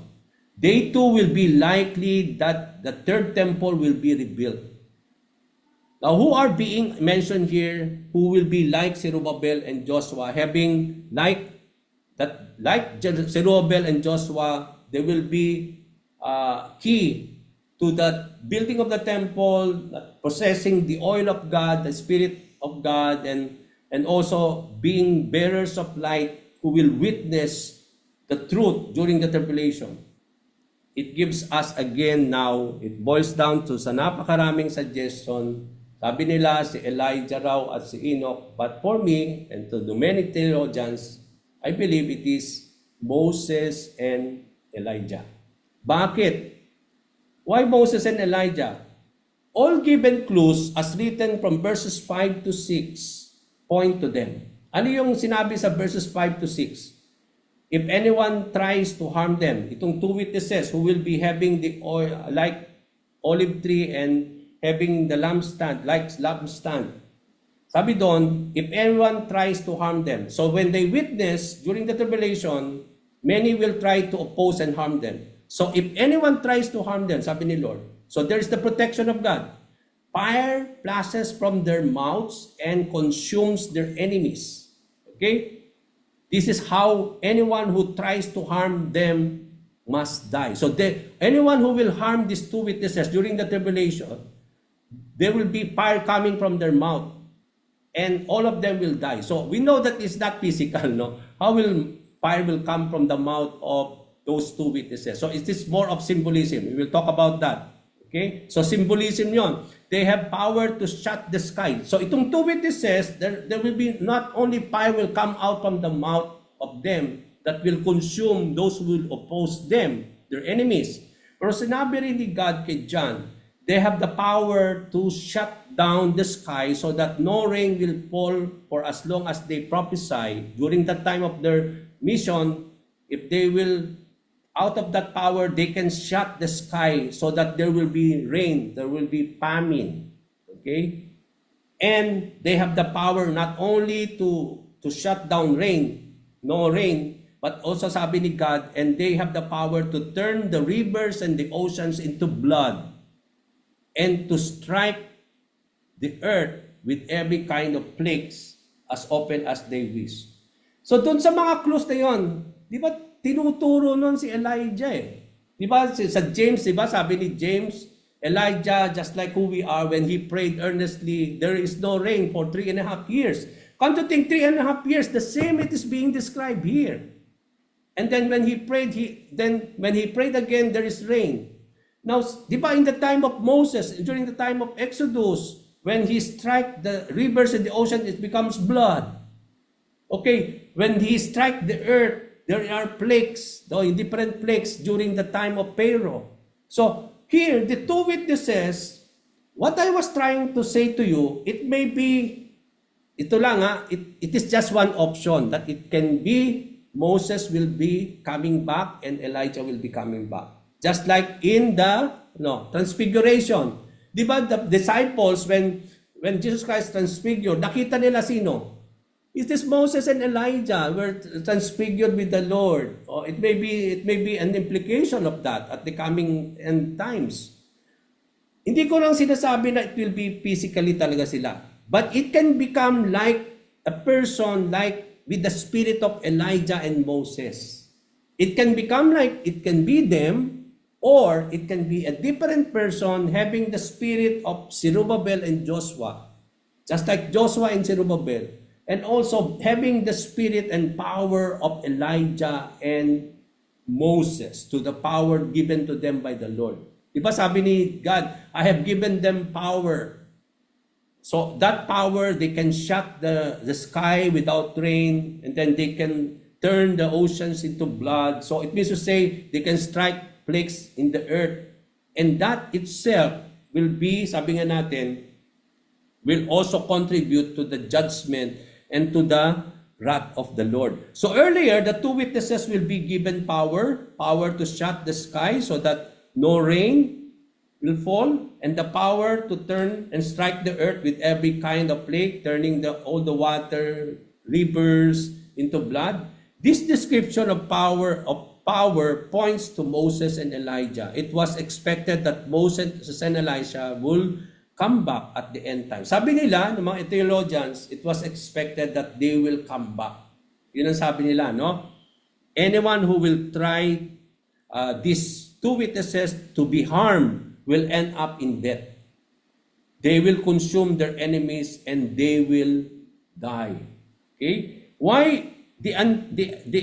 they too will be likely that the third temple will be rebuilt. Now, who are being mentioned here, who will be like Zerubbabel and Joshua, having like Zerubbabel and Joshua, they will be key to the building of the temple, possessing the oil of God, the Spirit of God, and also being bearers of light who will witness the truth during the tribulation. It gives us again now, it boils down to sa napakaraming suggestion. Sabi nila si Elijah raw at si Enoch. But for me, and to the many theologians, I believe it is Moses and Elijah. Bakit? Why Moses and Elijah? All given clues as written from verses 5 to 6 point to them. Ano yung sinabi sa verses 5 to 6? If anyone tries to harm them, itong two witnesses who will be having the oil, like olive tree and having the lampstand, like lampstand. Sabi doon, if anyone tries to harm them. So when they witness during the tribulation, many will try to oppose and harm them. So if anyone tries to harm them, sabi ni Lord, so there is the protection of God. Fire flashes from their mouths and consumes their enemies. Okay? This is how anyone who tries to harm them must die. So anyone who will harm these two witnesses during the tribulation, there will be fire coming from their mouth, and all of them will die. So we know that it's not physical, no? How will fire will come from the mouth of those two witnesses? So it is more of symbolism. We will talk about that. Okay? So symbolism yon. They have power to shut the sky. So itong two witnesses, there will be not only fire will come out from the mouth of them that will consume those who will oppose them, their enemies. Pero sinabi rin ni God kay John, they have the power to shut down the sky so that no rain will fall for as long as they prophesy. During the time of their mission, if they will, out of that power, they can shut the sky so that there will be rain, there will be famine. Okay? And they have the power not only to shut down rain, no rain, but also sabi ni God, and they have the power to turn the rivers and the oceans into blood and to strike the earth with every kind of plagues as often as they wish. So doon sa mga clues na yun, di ba tinuturo nun si Elijah eh. Di ba sa James, di ba sabi ni James, Elijah, just like who we are, when he prayed earnestly, there is no rain for 3.5 years. Come to think, 3.5 years, the same it is being described here. And then when he prayed, when he prayed again, there is rain. Now, di ba in the time of Moses, during the time of Exodus, when he strike the rivers and the ocean, it becomes blood. Okay, when he strike the earth, there are plagues, different plagues during the time of Pharaoh. So here, the two witnesses, what I was trying to say to you, it may be, ito lang it is just one option, that it can be Moses will be coming back and Elijah will be coming back. Just like in the transfiguration. Di ba the disciples, when Jesus Christ transfigured, nakita nila sino? It is Moses and Elijah were transfigured with the Lord. Or it may be an implication of that at the coming end times. Hindi ko lang sinasabi na it will be physically talaga sila. But it can become like a person like with the spirit of Elijah and Moses. It can become like, it can be them, or it can be a different person having the spirit of Zerubbabel and Joshua. Just like Joshua and Zerubbabel. And also having the spirit and power of Elijah and Moses, to the power given to them by the Lord. Diba sabi ni God, I have given them power. So that power, they can shut the sky without rain, and then they can turn the oceans into blood. So it means to say, they can strike plagues in the earth. And that itself will be, sabi nga natin, will also contribute to the judgment and to the wrath of the Lord. So earlier, the two witnesses will be given power to shut the sky so that no rain will fall, and the power to turn and strike the earth with every kind of plague, turning all the water, rivers into blood. This description of power power points to Moses and Elijah. It was expected that Moses and Elijah will come back at the end time. Sabi nila, ng mga theologians, it was expected that they will come back. Yun ang sabi nila, no? Anyone who will try these two witnesses to be harmed will end up in death. They will consume their enemies and they will die. Okay? Why the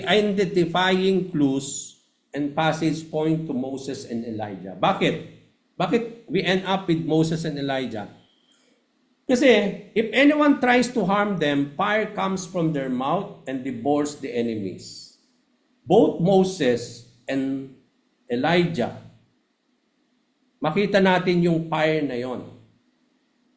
identifying clues and passage point to Moses and Elijah? Bakit? Bakit we end up with Moses and Elijah? Kasi if anyone tries to harm them, fire comes from their mouth and devours the enemies. Both Moses and Elijah, makita natin yung fire na yon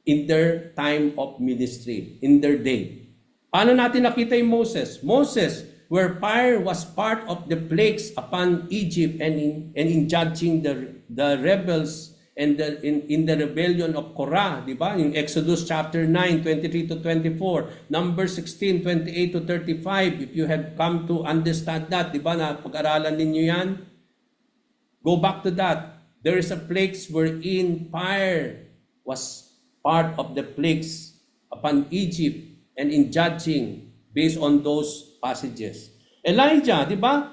in their time of ministry, in their day. Paano natin nakita yung Moses? Moses, where fire was part of the plagues upon Egypt and in judging the rebels and in the rebellion of Korah, di ba? In Exodus chapter 9, 23 to 24, Numbers 16, 28 to 35, if you have come to understand that, di ba, na pag-aralan ninyo yan, go back to that. There is a place wherein fire was part of the plagues upon Egypt and in judging based on those passages. Elijah, di ba?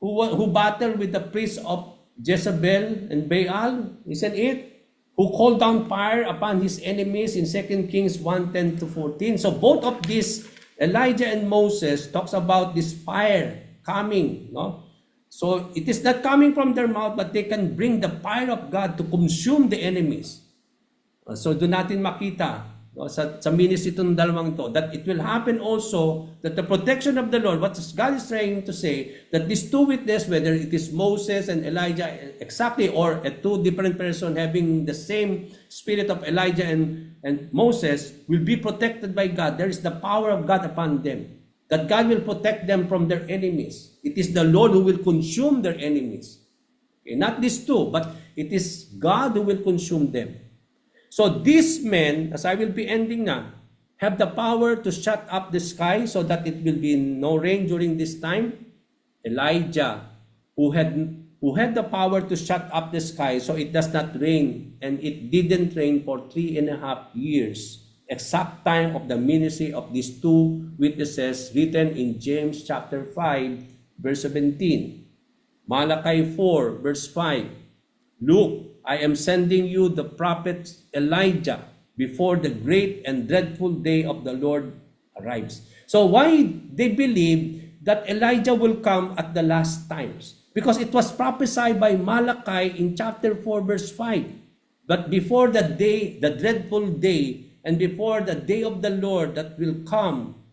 Who battled with the priests of Jezebel and Baal, isn't it? Who called down fire upon his enemies in 2 Kings 1:10 to 14. So both of these, Elijah and Moses, talks about this fire coming, no? So it is not coming from their mouth, but they can bring the fire of God to consume the enemies. So doon natin makita, no, sa ministry itong dalawang to, that it will happen also that the protection of the Lord, what God is trying to say, that these two witnesses, whether it is Moses and Elijah exactly, or a two different person having the same spirit of Elijah and Moses, will be protected by God. There is the power of God upon them, that God will protect them from their enemies. It is the Lord who will consume their enemies. Okay, not these two, but it is God who will consume them. So these men, as I will be ending na, have the power to shut up the sky so that it will be no rain during this time. Elijah, who had the power to shut up the sky so it does not rain, and it didn't rain for 3.5 years. Exact time of the ministry of these two witnesses written in James chapter 5, verse 17. Malachi 4, verse 5. Look, I am sending you the prophet Elijah before the great and dreadful day of the Lord arrives. So why they believe that Elijah will come at the last times? Because it was prophesied by Malachi in chapter 4, verse 5. But before the day, the dreadful day, and before the day of the Lord that will come,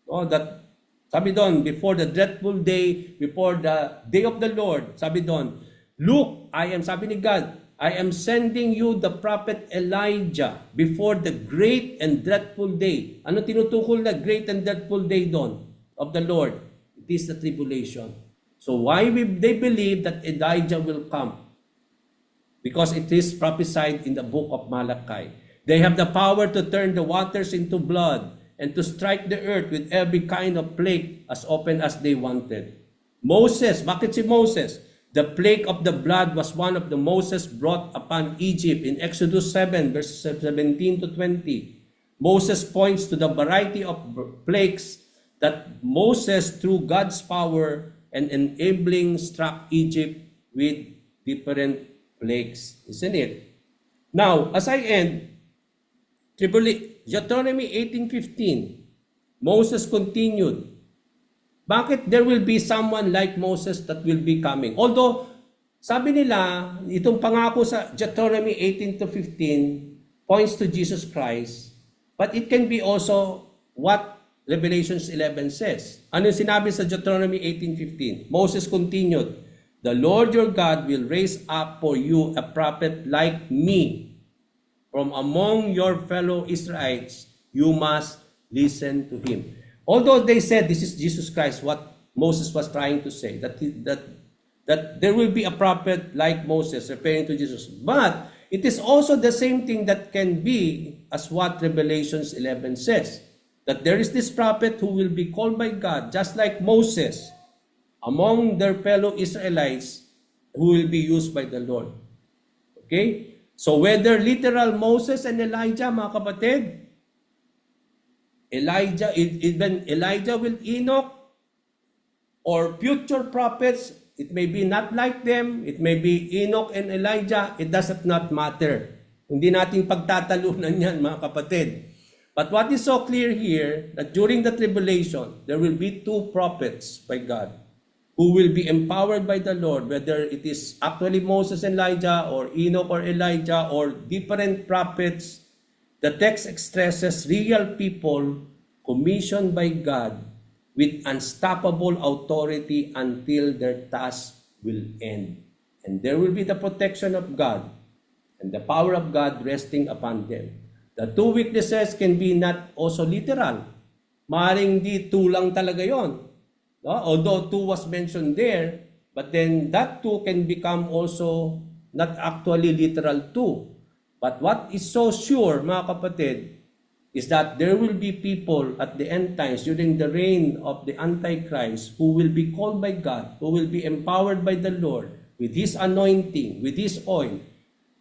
that sabi doon, before the dreadful day, before the day of the Lord, sabi doon, look, sabi ni God, I am sending you the prophet Elijah before the great and dreadful day. Ano tinutukol na great and dreadful day doon of the Lord? It is the tribulation. So why they believe that Elijah will come? Because it is prophesied in the book of Malachi. They have the power to turn the waters into blood and to strike the earth with every kind of plague as often as they wanted. Moses, bakit si Moses? The plague of the blood was one of the Moses brought upon Egypt in Exodus 7, verses 17 to 20. Moses points to the variety of plagues that Moses, through God's power and enabling, struck Egypt with different plagues. Isn't it? Now, as I end, Deuteronomy 18:15, Moses continued, bakit there will be someone like Moses that will be coming? Although, sabi nila, itong pangako sa Deuteronomy 18-15 points to Jesus Christ, but it can be also what Revelation 11 says. Ano yung sinabi sa Deuteronomy 18:15? Moses continued, the Lord your God will raise up for you a prophet like me. From among your fellow Israelites, you must listen to him. Although they said this is Jesus Christ, what Moses was trying to say, that there will be a prophet like Moses, referring to Jesus. But it is also the same thing that can be as what Revelation 11 says, that there is this prophet who will be called by God, just like Moses. among their fellow Israelites who will be used by the Lord. Okay? So whether literal Moses and Elijah, mga kapatid, even Elijah with Enoch, or future prophets, it may be not like them, it may be Enoch and Elijah, it does not matter. Hindi natin pagtatalunan yan, mga kapatid. But what is so clear here, that during the tribulation, there will be two prophets by God who will be empowered by the Lord, whether it is actually Moses and Elijah, or Enoch or Elijah, or different prophets. The text expresses real people commissioned by God with unstoppable authority until their task will end. And there will be the protection of God and the power of God resting upon them. The two witnesses can be not also literal. Maring di two lang talaga yon. No? Although two was mentioned there, but then that two can become also not actually literal two. But what is so sure, mga kapatid, is that there will be people at the end times during the reign of the Antichrist who will be called by God, who will be empowered by the Lord with His anointing, with His oil,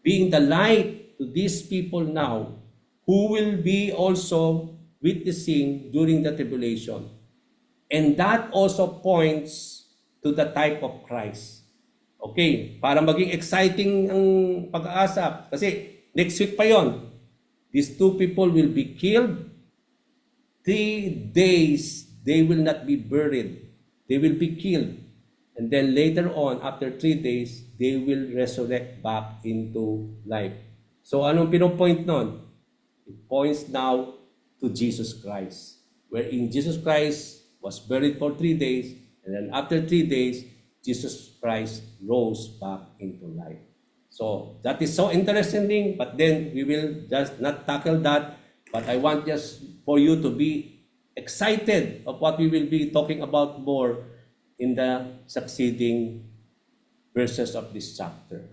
being the light to these people now, who will be also witnessing during the tribulation. And that also points to the type of Christ. Okay, para maging exciting ang pag-aasa. Kasi next week pa yon. These two people will be killed. 3 days, they will not be buried. They will be killed. And then later on, after 3 days, they will resurrect back into life. So anong pinopoint nun? It points now to Jesus Christ. Wherein Jesus Christ was buried for 3 days, and then after 3 days, Jesus Christ rose back into life. So that is so interesting, but then we will just not tackle that. But I want just for you to be excited of what we will be talking about more in the succeeding verses of this chapter.